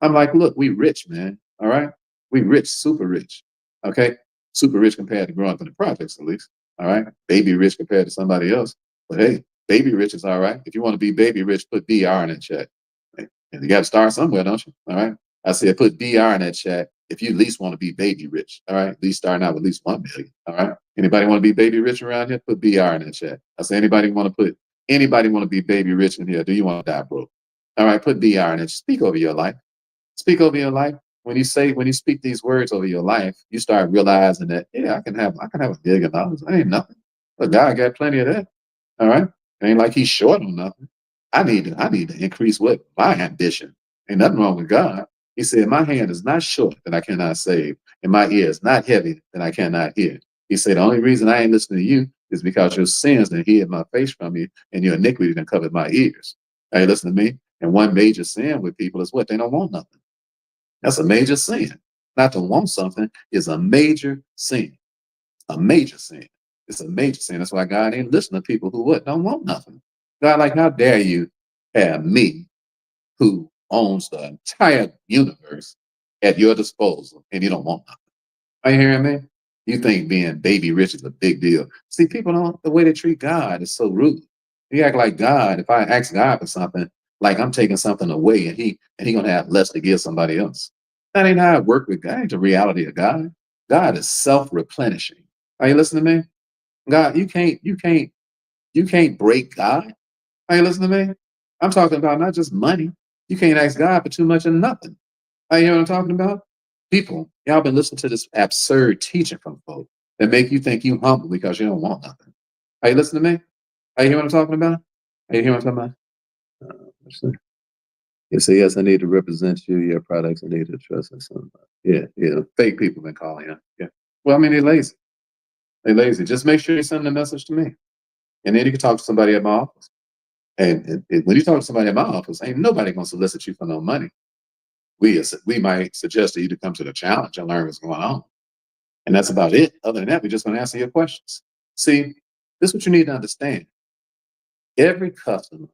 I'm like, look, we rich, man. All right. We rich, super rich. Okay. super rich compared to growing up in the projects, at least. All right. Baby rich compared to somebody else. But hey, baby rich is all right. If you want to be baby rich, put BR in that chat. And you got to start somewhere, don't you? All right. I said put BR in that chat if you at least want to be baby rich. All right. At least starting out with at least 1 million. All right. Anybody want to be baby rich around here? Put BR in that chat. I said anybody want to be baby rich in here? Do you want to die broke? All right. Put BR in it. Speak over your life. Speak over your life. When you speak these words over your life, you start realizing that, yeah, I can have $1 million. I ain't nothing. But God got plenty of that. All right. It ain't like he's short on nothing. I need to increase what? My ambition. Ain't nothing wrong with God. He said, my hand is not short that I cannot save, and my ear is not heavy that I cannot hear. He said, the only reason I ain't listening to you is because your sins done hid my face from you, and your iniquity done covered my ears. Hey, listen to me. And one major sin with people is what? They don't want nothing. That's a major sin. Not to want something is a major sin. A major sin. It's a major sin. That's why God ain't listening to people who what? Don't want nothing. God, like, how dare you have me, who owns the entire universe, at your disposal, and you don't want nothing? Are you hearing me? You think being baby rich is a big deal. See, people don't, the way they treat God is so rude. You act like God, if I ask God for something, like I'm taking something away and he gonna have less to give somebody else. That ain't how it works with God. That ain't the reality of God. God is self-replenishing. Are you listening to me? God, you can't break God. Are you listening to me? I'm talking about not just money. You can't ask God for too much of nothing. You know what I'm talking about? People, y'all been listening to this absurd teaching from folks that make you think you humble because you don't want nothing. Are you listening to me? Are you hearing what I'm talking about? Are you hearing what I'm talking about? You say, yes, I need to represent you, your products, I need to trust in somebody. Yeah. Fake people been calling you. Yeah. Well, I mean, they're lazy. They're lazy. Just make sure you send a message to me. And then you can talk to somebody at my office. And when you talk to somebody at my office, ain't nobody gonna solicit you for no money. We might suggest to you to come to the challenge and learn what's going on. And that's about it. Other than that, we're just going to answer your questions. See, this is what you need to understand. Every customer,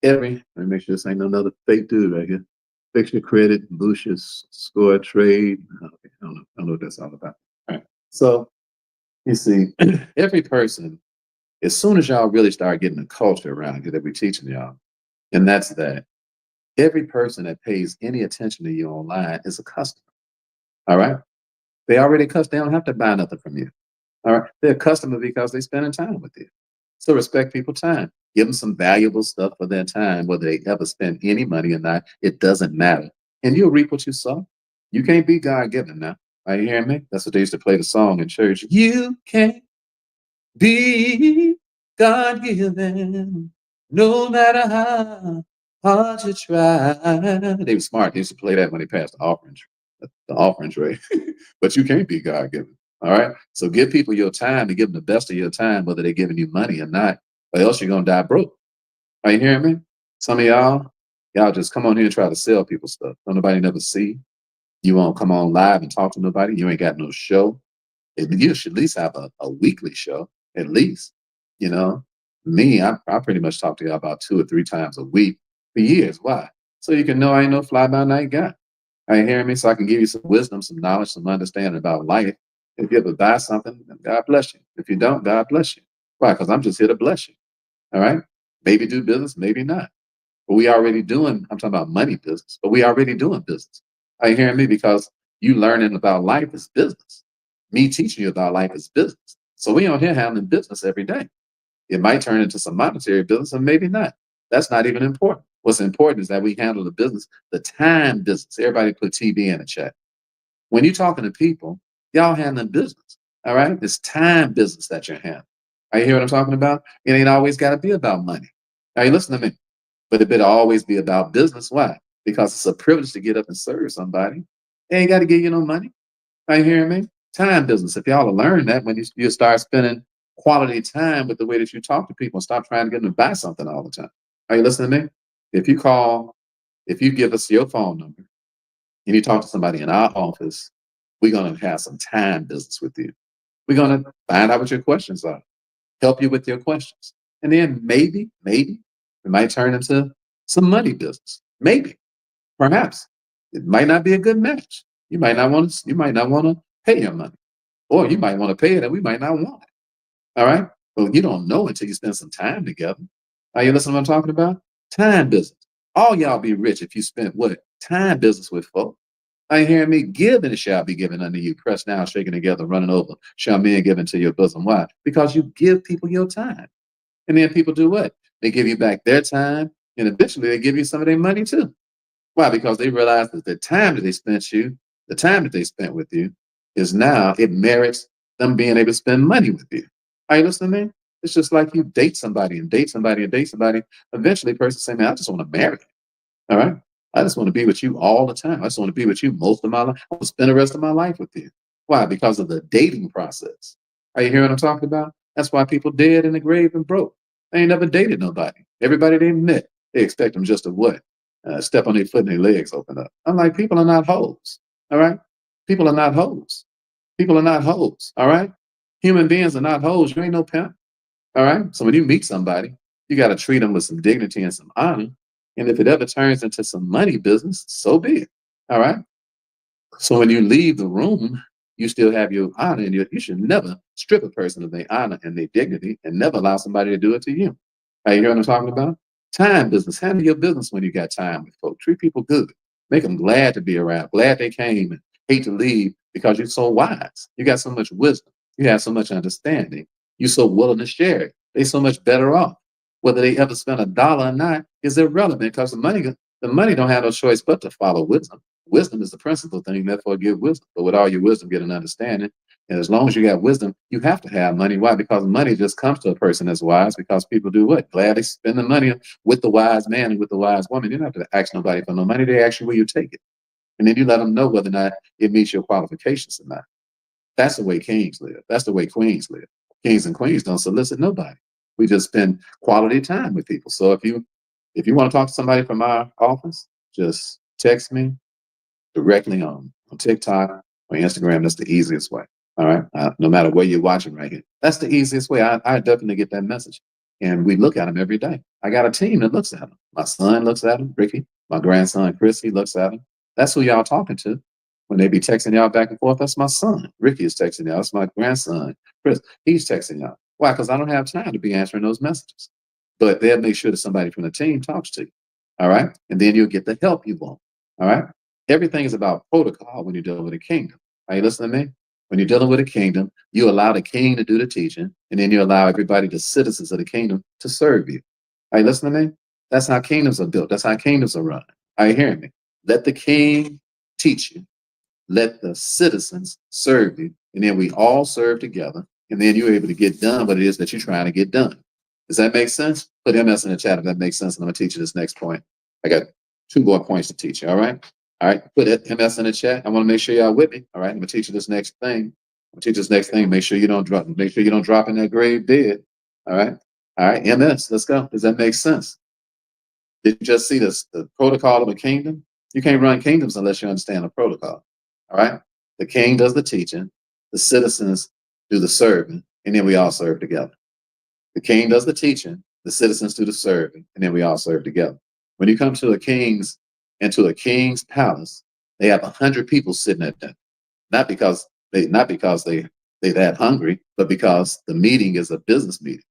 let me make sure this ain't another fake dude right here. Fix your credit, boost your score, trade. Okay, I don't know what that's all about. All right. So you see, every person, as soon as y'all really start getting a culture around here that we're teaching y'all, and that's that every person that pays any attention to you online is a customer. All right. They already customer. They don't have to buy nothing from you. All right. They're a customer because they're spending time with you. So respect people's time. Give them some valuable stuff for their time, whether they ever spend any money or not. It doesn't matter. And you'll reap what you sow. You can't be God given now. Are you hearing me? That's what they used to play the song in church. You can't be God given, no matter how hard you try. They were smart. They used to play that when they passed the offering tray. But you can't be God given. All right. So give people your time and give them the best of your time, whether they're giving you money or not, or else you're gonna die broke. Are you hearing me? Some of y'all just come on here and try to sell people stuff. Don't nobody never see. You won't come on live and talk to nobody. You ain't got no show. You should at least have a weekly show, at least. You know, me, I pretty much talk to you about 2 or 3 times a week for years. Why? So you can know I ain't no fly by night guy. Are you hearing me? So I can give you some wisdom, some knowledge, some understanding about life. If you ever buy something, God bless you. If you don't, God bless you. Why? Because I'm just here to bless you. All right. Maybe do business, maybe not. But we already doing, I'm talking about money business, but we already doing business. Are you hearing me? Because you learning about life is business. Me teaching you about life is business. So we on here handling business every day. It might turn into some monetary business or maybe not. That's not even important. What's important is that we handle the business, the time business. Everybody put TV in the chat. When you're talking to people, y'all handling business. All right. It's time business that you're handling. Are you hear what I'm talking about? It ain't always got to be about money. Now you listen to me. But it better always be about business. Why? Because it's a privilege to get up and serve somebody. They ain't got to give you no money. Are you hearing me? Time business. If y'all will learn that when you start spending quality time with the way that you talk to people and stop trying to get them to buy something all the time. Are you listening to me? If you give us your phone number and you talk to somebody in our office, we're going to have some time business with you. We're going to find out what your questions are, help you with your questions. And then maybe it might turn into some money business. Maybe, perhaps. It might not be a good match. You might not want to pay your money. or you might want to pay it and we might not want it. All right. But you don't know until you spend some time together. Are you listening to what I'm talking about? Time business. All y'all be rich if you spend what? Time business with folks. Are you hearing me? Give and it shall be given unto you. Pressed down, shaken together, running over, shall men give into your bosom. Why? Because you give people your time. And then people do what? They give you back their time, and eventually they give you some of their money too. Why? Because they realize that the time that they spent you, the time that they spent with you, is now it merits them being able to spend money with you. Are you listening to me? It's just like you date somebody and date somebody and date somebody. Eventually, the person say, "Man, I just want to marry you." All right. I just want to be with you all the time. I just want to be with you most of my life. I want to spend the rest of my life with you. Why? Because of the dating process. Are you hearing what I'm talking about? That's why people dead in the grave and broke. They ain't never dated nobody. Everybody they met, they expect them just to what? Step on their foot and their legs open up. I'm like, people are not hoes. All right. People are not hoes. People are not hoes. All right. Human beings are not hoes. You ain't no pimp. All right. So when you meet somebody, you got to treat them with some dignity and some honor. And if it ever turns into some money business, so be it. All right. So when you leave the room, you still have your honor, and you should never strip a person of their honor and their dignity and never allow somebody to do it to you. Are you hear what I'm talking about? Time business. Handle your business when you got time with folks. Treat people good. Make them glad to be around, glad they came, and hate to leave because you're so wise. You got so much wisdom. You have so much understanding. You're so willing to share it. They're so much better off. Whether they ever spend a dollar or not is irrelevant because the money don't have no choice but to follow wisdom. Wisdom is the principal thing, therefore give wisdom. But with all your wisdom, get an understanding. And as long as you got wisdom, you have to have money. Why? Because money just comes to a person that's wise because people do what? Gladly spend the money with the wise man and with the wise woman. You don't have to ask nobody for no money. They ask you where you take it. And then you let them know whether or not it meets your qualifications or not. That's the way kings live. That's the way queens live. Kings and queens don't solicit nobody. We just spend quality time with people. So if you want to talk to somebody from our office, just text me directly on TikTok or Instagram. That's the easiest way. All right. No matter where you're watching right here, that's the easiest way. I definitely get that message. And we look at them every day. I got a team that looks at them. My son looks at them, Ricky. My grandson, Chris, he looks at them. That's who y'all talking to. When they be texting y'all back and forth, that's my son. Ricky is texting y'all. That's my grandson, Chris. He's texting y'all. Why? Because I don't have time to be answering those messages. But they'll make sure that somebody from the team talks to you. All right. And then you'll get the help you want. All right. Everything is about protocol when you're dealing with a kingdom. Are you listening to me? When you're dealing with a kingdom, you allow the king to do the teaching, and then you allow everybody, the citizens of the kingdom, to serve you. Are you listening to me? That's how kingdoms are built. That's how kingdoms are run. Are you hearing me? Let the king teach you. Let the citizens serve you, and then we all serve together, and then you're able to get done what it is that you're trying to get done. Does that make sense? Put MS in the chat if that makes sense, and I'm going to teach you this next point. I got 2 more points to teach you, all right? All right, put MS in the chat. I want to make sure y'all with me. All right, I'm gonna teach you this next thing. I'm gonna teach this next thing. Make sure you don't drop. Make sure you don't drop in that grave dead. All right, all right. MS, let's go. Does that make sense? Did you just see this? The protocol of a kingdom. You can't run kingdoms unless you understand the protocol. All right. The king does the teaching. The citizens do the serving, and then we all serve together. The king does the teaching. The citizens do the serving, and then we all serve together. When you come to a king's palace, they have 100 people sitting at them. Not because they that hungry, but because the meeting is a business meeting.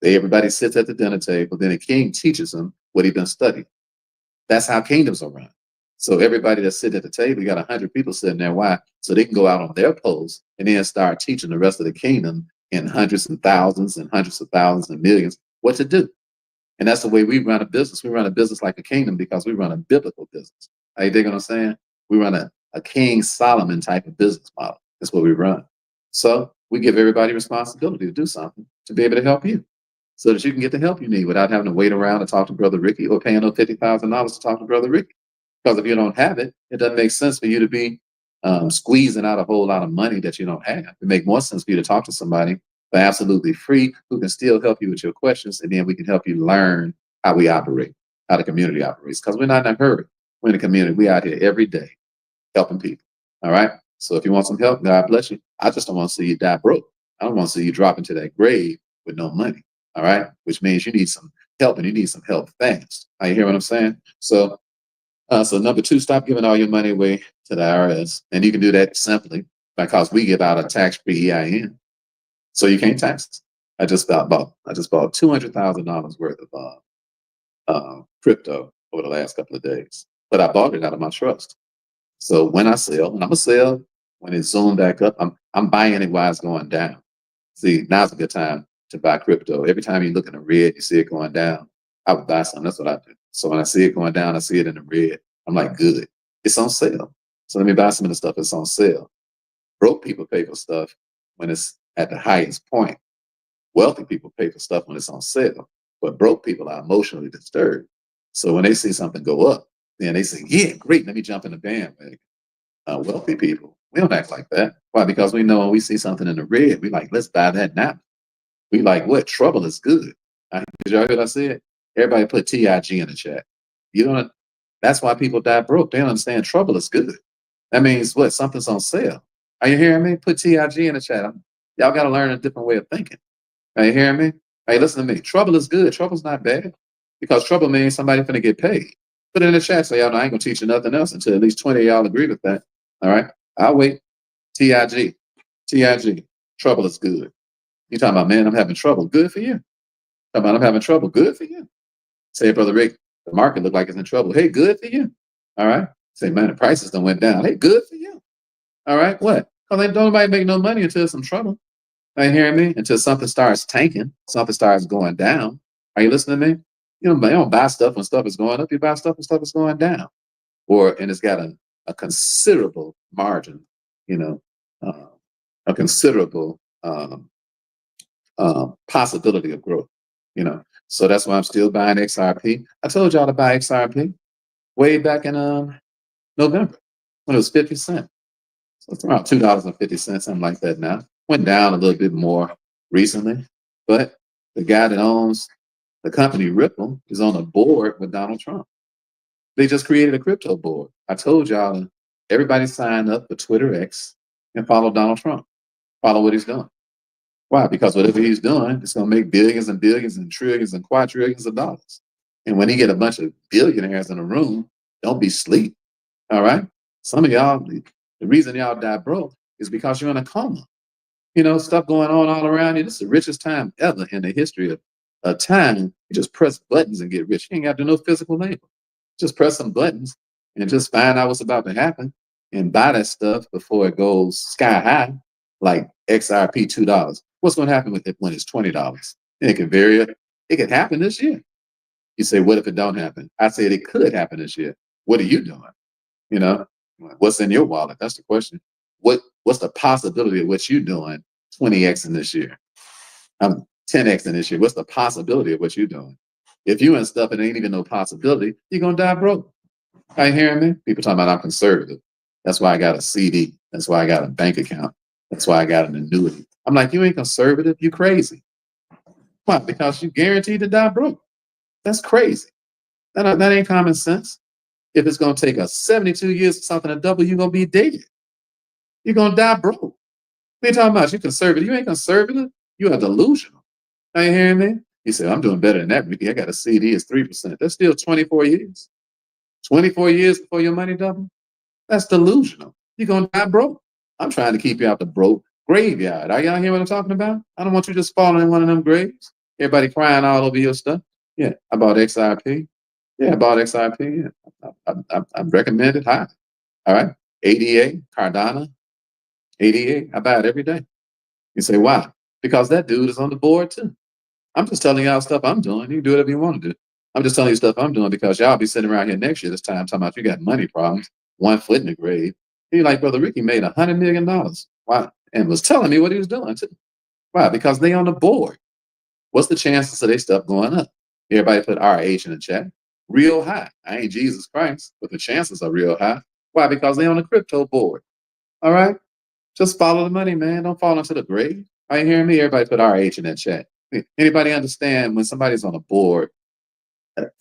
Everybody sits at the dinner table. Then the king teaches them what he's been studying. That's how kingdoms are run. So everybody that's sitting at the table, you got 100 people sitting there. Why? So they can go out on their posts and then start teaching the rest of the kingdom in hundreds and thousands and millions what to do. And that's the way we run a business. We run a business like a kingdom because we run a biblical business. Are you digging what I'm saying? We run a King Solomon type of business model. That's what we run. So we give everybody responsibility to do something to be able to help you so that you can get the help you need without having to wait around to talk to Brother Ricky or paying them $50,000 to talk to Brother Ricky. Because if you don't have it, it doesn't make sense for you to be squeezing out a whole lot of money that you don't have. It makes more sense for you to talk to somebody for absolutely free who can still help you with your questions, and then we can help you learn how we operate, how the community operates. Because we're not in a hurry. We're in a community. We out here every day helping people. All right. So if you want some help, God bless you. I just don't want to see you die broke. I don't want to see you drop into that grave with no money. All right. Which means you need some help, and you need some help fast. Are you hear what I'm saying? So number 2, stop giving all your money away to the IRS. And you can do that simply. because we give out a tax-free EIN, so you can't tax us. I just bought $200,000 worth of crypto over the last couple of days, but I bought it out of my trust. So when I sell, and I'm gonna sell when it's zoomed back up, I'm buying it while it's going down. See, now's a good time to buy crypto. Every time you look in the red, you see it going down, I would buy something. That's what I do. So when I see it going down, I see it in the red, I'm like, good, it's on sale. So let me buy some of the stuff that's on sale. Broke people pay for stuff when it's at the highest point. Wealthy people pay for stuff when it's on sale, but broke people are emotionally disturbed. So when they see something go up, then they say, yeah, great, let me jump in the bandwagon. Wealthy people, we don't act like that. Why? Because we know when we see something in the red, we like, let's buy that now. We like, what? Trouble is good. Did y'all hear what I said? Everybody put TIG in the chat. You don't, that's why people die broke. They don't understand trouble is good. That means what? Something's on sale. Are you hearing me? Put TIG in the chat. Y'all got to learn a different way of thinking. Are you hearing me? Hey, listen to me. Trouble is good. Trouble's not bad, because trouble means somebody finna get paid. Put it in the chat so y'all know I ain't gonna teach you nothing else until at least 20 of y'all agree with that. All right? I'll wait. TIG. TIG. Trouble is good. You talking about, man, I'm having trouble. Good for you. Talking about I'm having trouble. Good for you. Say, Brother Rick, the market look like it's in trouble. Hey, good for you. All right? Say, man, the prices done went down. Hey, good for you. All right? What? Because ain't nobody make no money until some trouble. Are you hearing me? Until something starts tanking, something starts going down. Are you listening to me? You don't buy stuff when stuff is going up. You buy stuff when stuff is going down, and it's got a considerable margin. You know, a considerable possibility of growth. You know, so that's why I'm still buying XRP. I told y'all to buy XRP way back in November when it was 50 cents. So it's around $2.50, something like that now. Went down a little bit more recently, but the guy that owns the company Ripple is on a board with Donald Trump. They just created a crypto board. I told y'all, everybody sign up for Twitter X and follow Donald Trump. Follow what he's doing. Why? Because whatever he's doing, it's going to make billions and billions and trillions and quadrillions of dollars. And when he get a bunch of billionaires in a room, don't be sleep. All right? Some of y'all, the reason y'all die broke is because you're in a coma. You know, stuff going on all around you. This is the richest time ever in the history of time. You just press buttons and get rich. You ain't got to do no physical labor. Just press some buttons and just find out what's about to happen and buy that stuff before it goes sky high, like XRP $2. What's going to happen with it when it's $20? It can vary. It could happen this year. You say, what if it don't happen? I said it could happen this year. What are you doing? You know, what's in your wallet? That's the question. What's the possibility of what you're doing 20x in this year? I'm 10x in this year. What's the possibility of what you're doing? If you in stuff and ain't even no possibility, you're gonna die broke. Are you hearing me? People talking about I'm conservative. That's why I got a CD. That's why I got a bank account. That's why I got an annuity. I'm like, you ain't conservative, you crazy. Why? Because you guaranteed to die broke. That's crazy. That ain't common sense. If it's gonna take us 72 years for something to double, you're gonna be dead. You're gonna die broke. What are you talking about? You conservative. You ain't conservative. You are delusional. Are you hearing me? You say, I'm doing better than that, Ricky. I got a CD, it's 3%. That's still 24 years. 24 years before your money double? That's delusional. You're gonna die broke. I'm trying to keep you out the broke graveyard. Are y'all hear what I'm talking about? I don't want you just falling in one of them graves. Everybody crying all over your stuff. Yeah, I bought XRP. Yeah, I bought XRP. Yeah. I recommend it high. All right. ADA, Cardano, ADA. I buy it every day. You say, why? Because that dude is on the board too. I'm just telling y'all stuff I'm doing. You can do whatever you want to do. I'm just telling you stuff I'm doing because y'all be sitting around here next year this time talking about you got money problems, 1 foot in the grave. And you're like, Brother Ricky made $100 million. Why? And was telling me what he was doing too. Why? Because they on the board. What's the chances of their stuff going up? Everybody put RH in the chat. Real high. I ain't Jesus Christ, but the chances are real high. Why? Because they on the crypto board. All right? Just follow the money, man. Don't fall into the grave. Are you hearing me? Everybody put RH in that chat. Anybody understand when somebody's on a board?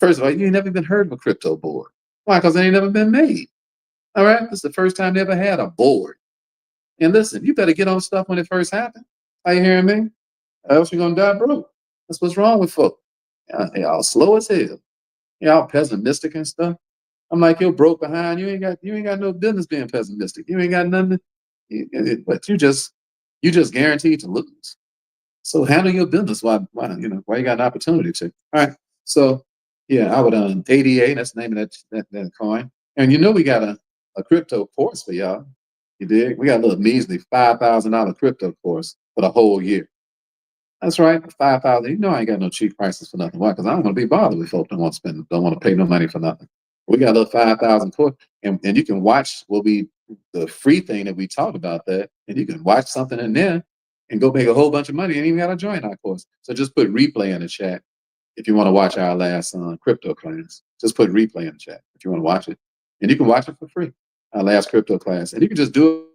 First of all, you ain't never been heard of a crypto board. Why? Because they ain't never been made. All right? This is the first time they ever had a board. And listen, you better get on stuff when it first happened. Are you hearing me? Or else you're going to die broke. That's what's wrong with folks. Y'all slow as hell. Y'all pessimistic and stuff. I'm like, you're broke behind. You ain't got no business being pessimistic. You ain't got nothing. But you just guaranteed to lose. So handle your business. Why you got an opportunity to? All right. So yeah, I would ADA. That's the name of that coin. And we got a crypto course for y'all. You dig? We got a little measly $5,000 crypto course for the whole year. That's right, 5,000. I ain't got no cheap prices for nothing. Why? Because I don't want to be bothered with folks don't want to pay no money for nothing. We got a little 5,000 course, and you can watch the free thing that we talked about that, and you can watch something in there and go make a whole bunch of money and even got to join our course. So just put replay in the chat if you want to watch our last crypto class. Just put replay in the chat if you want to watch it, and you can watch it for free. Our last crypto class, and you can just do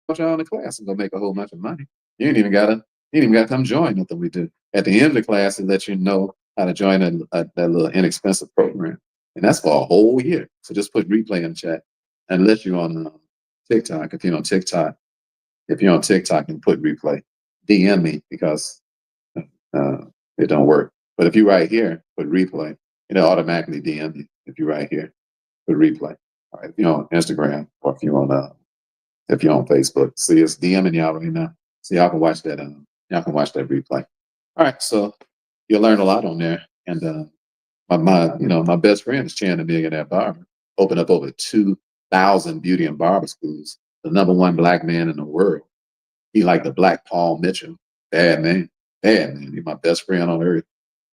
it in the class and go make a whole bunch of money. You ain't even gotta come join nothing we do. At the end of the class, it lets you know how to join that little inexpensive program, and that's for a whole year. So just put replay in the chat, unless you're on TikTok. If you're on TikTok and put replay, DM me because uh, it don't work. But if you right here, put replay, it'll automatically DM you. If you right here, put replay. All right, if you're on Instagram or if you're on Facebook, see it's DMing y'all right now. So y'all can watch that. Y'all can watch that replay. All right, so you'll learn a lot on there. And my best friend is Chan the Millionaire Barber. Opened up over 2,000 beauty and barber schools. The number one black man in the world. He like the Black Paul Mitchell. Bad man, bad man. He's my best friend on earth.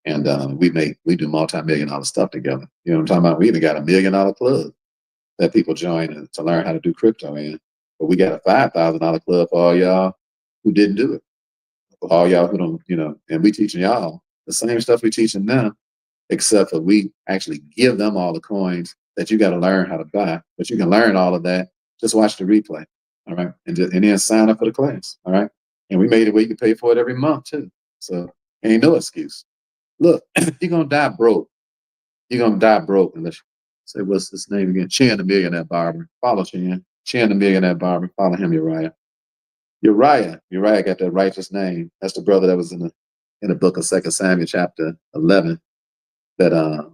And we do multi-million-dollar stuff together. You know what I'm talking about? We even got a $1 million club that people join to learn how to do crypto in. But we got a $5,000 club for all y'all who didn't do it. For all y'all who don't, and we teaching y'all the same stuff we teaching them, except for we actually give them all the coins that you got to learn how to buy. But you can learn all of that. Just watch the replay. All right. And then sign up for the class. All right. And we made it where you can pay for it every month too. So ain't no excuse. Look, you're going to die broke. You're going to die broke unless you say, what's his name again? Chan the Millionaire Barber. Follow Chan. Chan the Millionaire Barber. Follow him, Uriah. Uriah got that righteous name. That's the brother that was in the book of 2 Samuel chapter 11 that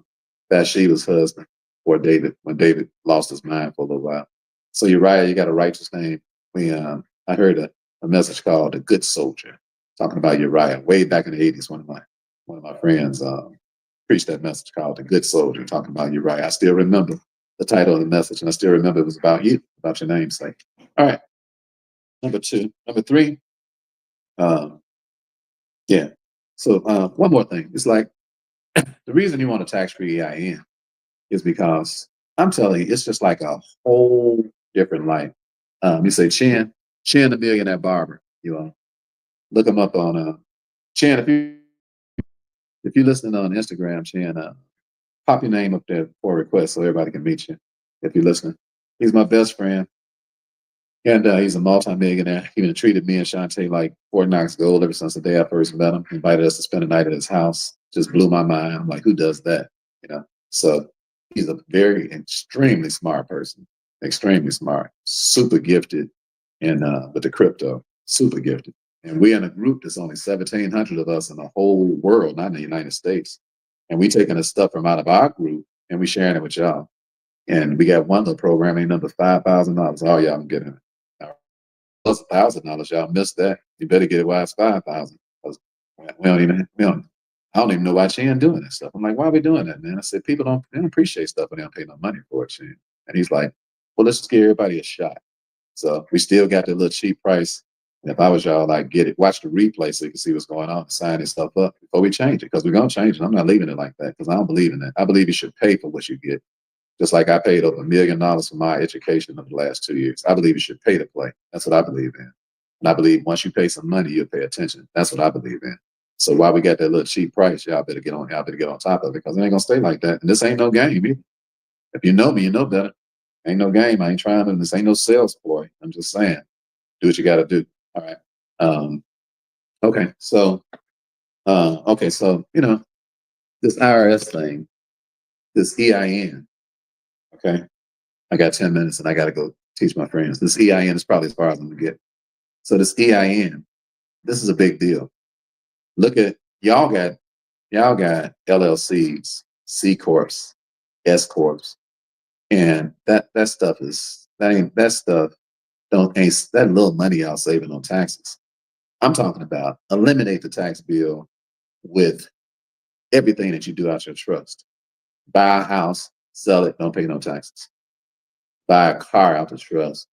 Bathsheba's husband or David, when David lost his mind for a little while. So Uriah, you got a righteous name. I heard a message called The Good Soldier, talking about Uriah way back in the 80s. One of my friends preached that message called The Good Soldier, talking about Uriah. I still remember the title of the message, and I still remember it was about you, about your namesake. All right. Number three. Yeah. So one more thing. It's like the reason you want a tax-free EIN is because I'm telling you, it's just like a whole different life. You say Chan the Millionaire Barber. Look him up on Chan. If you're listening on Instagram, Chan, pop your name up there for a request so everybody can meet you. If you're listening, he's my best friend. And he's a multi-millionaire. He even treated me and Shantae like Fort Knox gold ever since the day I first met him. Invited us to spend a night at his house. Just blew my mind. I'm like, who does that? So he's a very extremely smart person. Extremely smart. Super gifted with the crypto. Super gifted. And we're in a group that's only 1,700 of us in the whole world, not in the United States. And we taking the stuff from out of our group and we sharing it with y'all. And we got one little program, ain't number $5,000. All y'all can get in it. Plus $1,000, y'all missed that. You better get it while it's 5,000. I don't even know why Chan doing this stuff. I'm like, why are we doing that, man? I said, people don't appreciate stuff when they don't pay no money for it, Chan. And he's like, well, let's just give everybody a shot. So we still got the little cheap price. And if I was y'all, like, get it, watch the replay so you can see what's going on, sign this stuff up before we change it, because we're gonna change it. I'm not leaving it like that because I don't believe in that. I believe you should pay for what you get. Just like I paid over $1 million for my education over the last 2 years. I believe you should pay to play. That's what I believe in. And I believe once you pay some money, you'll pay attention. That's what I believe in. So while we got that little cheap price, y'all better get on top of it, because it ain't gonna stay like that. And this ain't no game either. If you know me, you know better. Ain't no game. I ain't trying to, this ain't no sales ploy. I'm just saying, do what you gotta do. All right. Okay. So this IRS thing, this EIN. Okay. I got 10 minutes and I got to go teach my friends. This EIN is probably as far as I'm going to get. So this EIN, this is a big deal. Look at, y'all got LLCs, C Corps, S Corps. And that stuff ain't that little money y'all saving on taxes. I'm talking about eliminate the tax bill with everything that you do out your trust. Buy a house, sell it, don't pay no taxes. Buy a car out the trust,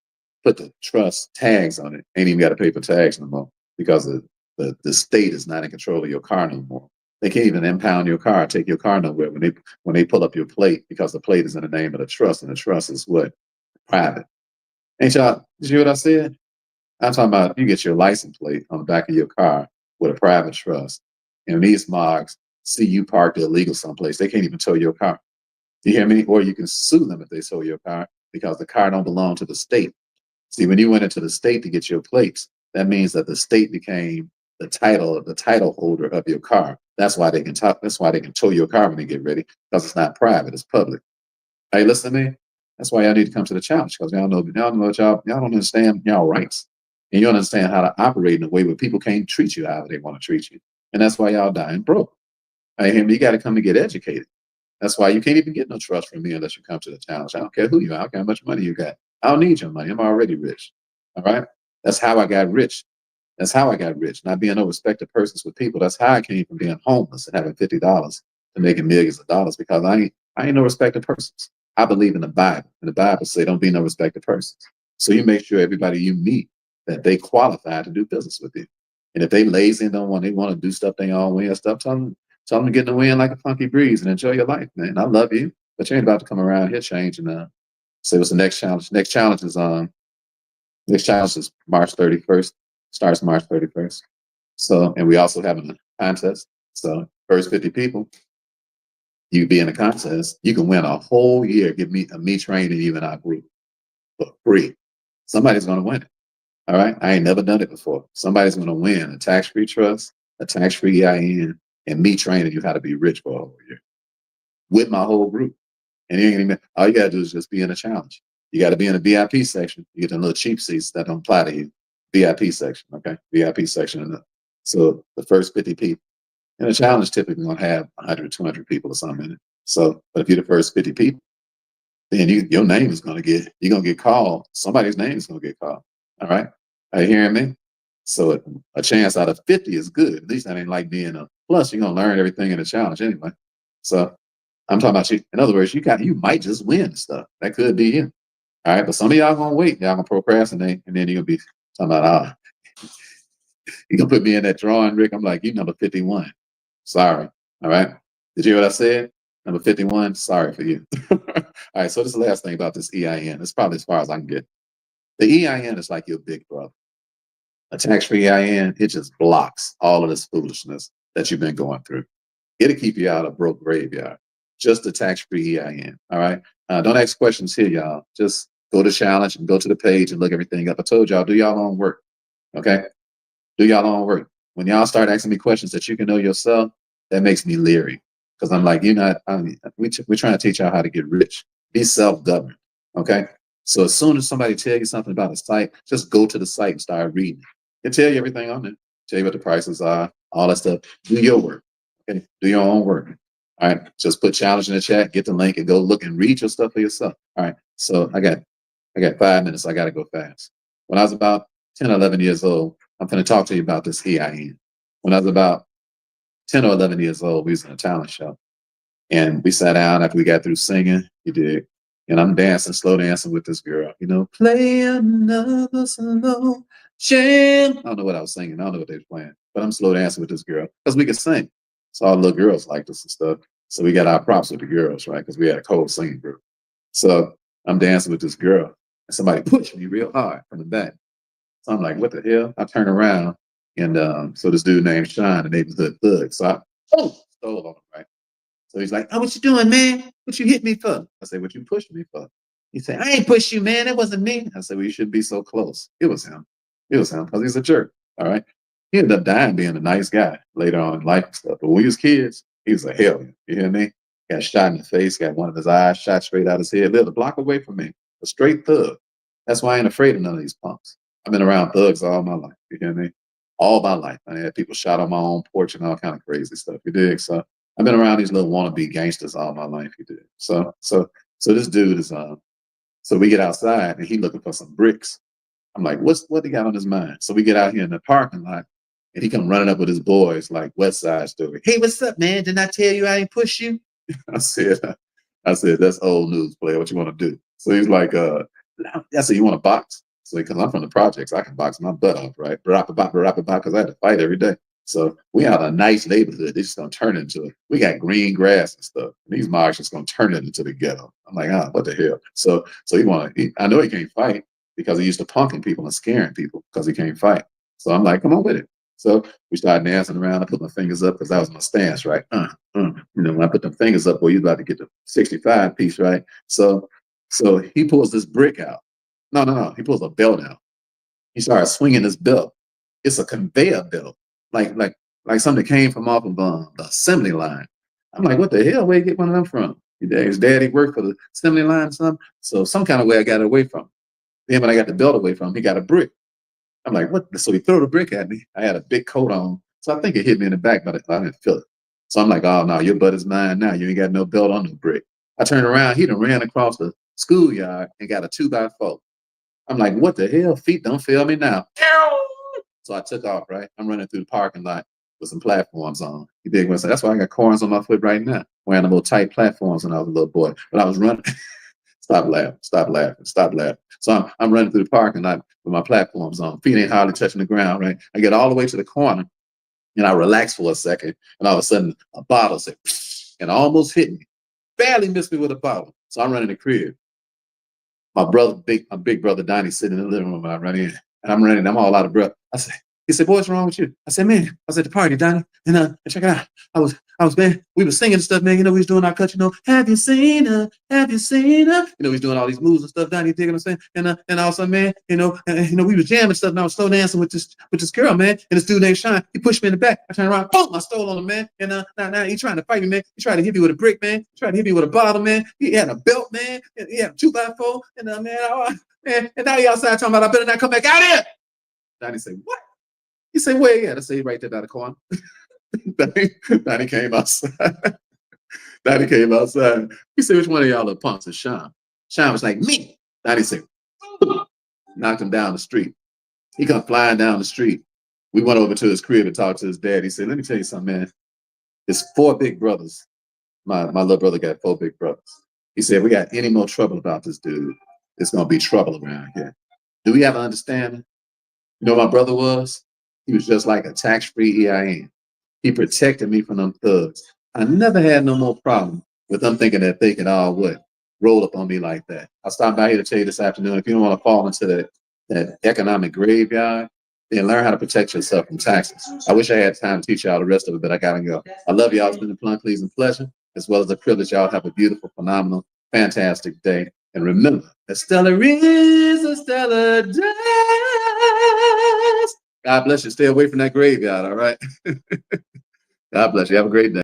put the trust tags on it, ain't even got to pay for tags no more because the state is not in control of your car no more. They can't even impound your car, take your car nowhere when they pull up your plate because the plate is in the name of the trust, and the trust is what? Private. Ain't y'all, did you hear what I said? I'm talking about you get your license plate on the back of your car with a private trust, and these mogs see you parked illegal someplace. They can't even tow your car. You hear me? Or you can sue them if they tow your car because the car don't belong to the state. See, when you went into the state to get your plates, that means that the state became the title holder of your car. That's why they can talk. That's why they can tow your car when they get ready because it's not private, it's public. Hey, listen to me. That's why y'all need to come to the challenge because y'all don't understand y'all rights. And you don't understand how to operate in a way where people can't treat you however they want to treat you. And that's why y'all dying broke. Hey, you got to come and get educated. That's why you can't even get no trust from me unless you come to the challenge. I don't care who you are. I don't care how much money you got. I don't need your money. I'm already rich. All right. That's how I got rich. That's how I got rich. Not being no respected persons with people. That's how I came from being homeless and having $50 to making millions of dollars because I ain't no respected persons. I believe in the Bible. And the Bible say don't be no respected persons. So you make sure everybody you meet that they qualify to do business with you. And if they lazy and they want to do stuff they own way and stuff, tell them to get in the wind like a funky breeze and enjoy your life, man. I love you, but you ain't about to come around here changing. Say what's the next challenge? Next challenge is March 31st. Starts March 31st. So, and we also have a contest. So, first 50 people, you be in a contest, you can win a whole year. Give me training you in our group for free. Somebody's going to win it. All right. I ain't never done it before. Somebody's going to win a tax-free trust, a tax-free EIN, and me training you how to be rich for a whole year with my whole group. And all you got to do is just be in a challenge. You got to be in a VIP section. You get the little cheap seats that don't apply to you. VIP section. Okay. VIP section. So the first 50 people. And a challenge typically going to have 100, 200 people or something in it. So, but if you're the first 50 people, then your name is going to you're going to get called. Somebody's name is going to get called. All right. Are you hearing me? So a chance out of 50 is good. At least that ain't like being plus you're going to learn everything in the challenge anyway. So I'm talking about you. In other words, you might just win stuff. That could be you. All right. But some of y'all going to wait. Y'all going to procrastinate. And then you're going to be talking about, you're going to put me in that drawing, Rick. I'm like, you number 51. Sorry. All right. Did you hear what I said? Number 51. Sorry for you. All right. So this is the last thing about this EIN. It's probably as far as I can get. The EIN is like your big brother. A tax-free EIN, it just blocks all of this foolishness that you've been going through. It'll keep you out of broke graveyard. Just a tax-free EIN. All right. Don't ask questions here, y'all. Just go to challenge and go to the page and look everything up. I told y'all, do y'all own work. Okay. Do y'all own work. When y'all start asking me questions that you can know yourself, that makes me leery. Because I'm like, we're trying to teach y'all how to get rich. Be self-governed. Okay. So as soon as somebody tell you something about a site, just go to the site and start reading. It'll tell you everything on it. Tell you what the prices are, all that stuff. Do your work. Okay. Do your own work. All right. Just put challenge in the chat, get the link and go look and read your stuff for yourself. All right. So I got 5 minutes. I got to go fast. When I was about 10 or 11 years old, I'm going to talk to you about this EIN. When I was about 10 or 11 years old, we was in a talent show. And we sat down after we got through singing, you did. And I'm dancing, slow dancing with this girl. Play another slow jam. I don't know what I was singing. I don't know what they were playing. But I'm slow dancing with this girl because we could sing. So all the little girls liked us and stuff. So we got our props with the girls, right? Because we had a cold singing group. So I'm dancing with this girl. And somebody pushed me real hard from the back. So I'm like, what the hell? I turn around. And so this dude named Sean, the neighborhood thug. So I stole on him, right? So he's like, oh, what you doing, man? What you hit me for? I said, what you pushed me for? He said, I ain't pushed you, man. It wasn't me. I said, well, you shouldn't be so close. It was him. It was him because he's a jerk. All right. He ended up dying being a nice guy later on in life and stuff. But when we was kids, he was a hellion. You hear me? Got shot in the face, got one of his eyes shot straight out his head, lived a block away from me. A straight thug. That's why I ain't afraid of none of these punks. I've been around thugs all my life. You hear me? All my life. I had people shot on my own porch and all kind of crazy stuff. You dig? So I've been around these little wannabe gangsters all my life. You did. So this dude is so we get outside and he looking for some bricks. I'm like, what he got on his mind? So we get out here in the parking lot, and he come running up with his boys like West Side Story. Hey, what's up, man? Didn't I tell you I ain't push you? I said, that's old news, player. What you want to do? So he's like, I said, you want to box? So because I'm from the projects, I can box my butt off, right? Because I had to fight every day. So we have a nice neighborhood. They're just gonna turn it into we got green grass and stuff. And these marks just gonna turn it into the ghetto. I'm like, what the hell? So I know he can't fight because he used to punking people and scaring people because he can't fight. So I'm like, come on with it. So we started dancing around. I put my fingers up because that was my stance, right? When I put the fingers up, well, you about to get the 65 piece, right? So he pulls this brick out. No. He pulls a belt out. He started swinging his belt. It's a conveyor belt, like something that came from off of the assembly line. I'm like, what the hell? Where you get one of them from? His daddy worked for the assembly line or something. So some kind of way I got it away from him. Then when I got the belt away from him, he got a brick. I'm like, what? So he threw the brick at me. I had a big coat on. So I think it hit me in the back, but I didn't feel it. So I'm like, oh, no, your butt is mine now. You ain't got no belt on the brick. I turned around. He done ran across the schoolyard and got a 2x4. I'm like, what the hell? Feet don't fail me now. So I took off, right? I'm running through the parking lot with some platforms on. You dig what I'm saying? That's why I got corns on my foot right now, wearing the little tight platforms when I was a little boy. But I was running. Stop laughing. So I'm running through the parking lot with my platforms on. Feet ain't hardly touching the ground, right? I get all the way to the corner and I relax for a second. And all of a sudden, a bottle said, and almost hit me. Barely missed me with a bottle. So I'm running the crib. My big brother Donnie sitting in the living room when I run in. And I'm running, I'm all out of breath. He said, boy, what's wrong with you? I said, man, I was at the party, Donnie. And check it out. Man, we were singing stuff, man. We was doing our cut, have you seen her? Have you seen her? We was doing all these moves and stuff, Donnie, you dig what I'm saying? And all of a sudden, man, we was jamming stuff, and I was slow dancing with this girl, man. And this dude named Sean, he pushed me in the back. I turned around, boom, I stole on him, man. And now he trying to fight me, man. He tried to hit me with a brick, man. He tried to hit me with a bottle, man. He had a belt, man. And he had a 2x4. And man, and now he outside talking about I better not come back out here. Donnie said, what? He said, where you at? I said, right there by the corner. Donnie came outside. He said, which one of y'all are punks? It's Sean. Sean was like, me. Donnie said, knocked him down the street. He come flying down the street. We went over to his crib and talked to his dad. He said, let me tell you something, man. There's 4 big brothers. My little brother got 4 big brothers. He said, if we got any more trouble about this dude, it's going to be trouble around here. Do we have an understanding? You know what my brother was? He was just like a tax-free EIN. He protected me from them thugs. I never had no more problem with them thinking that they could all roll up on me like that. I stopped by here to tell you this afternoon, if you don't want to fall into that economic graveyard, then learn how to protect yourself from taxes. I wish I had time to teach y'all the rest of it, but I gotta go. I love y'all. It's been a pleasant pleasure, as well as a privilege. Y'all have a beautiful, phenomenal, fantastic day. And remember, a stellar is a stellar does. God bless you. Stay away from that graveyard, all right? God bless you. Have a great day.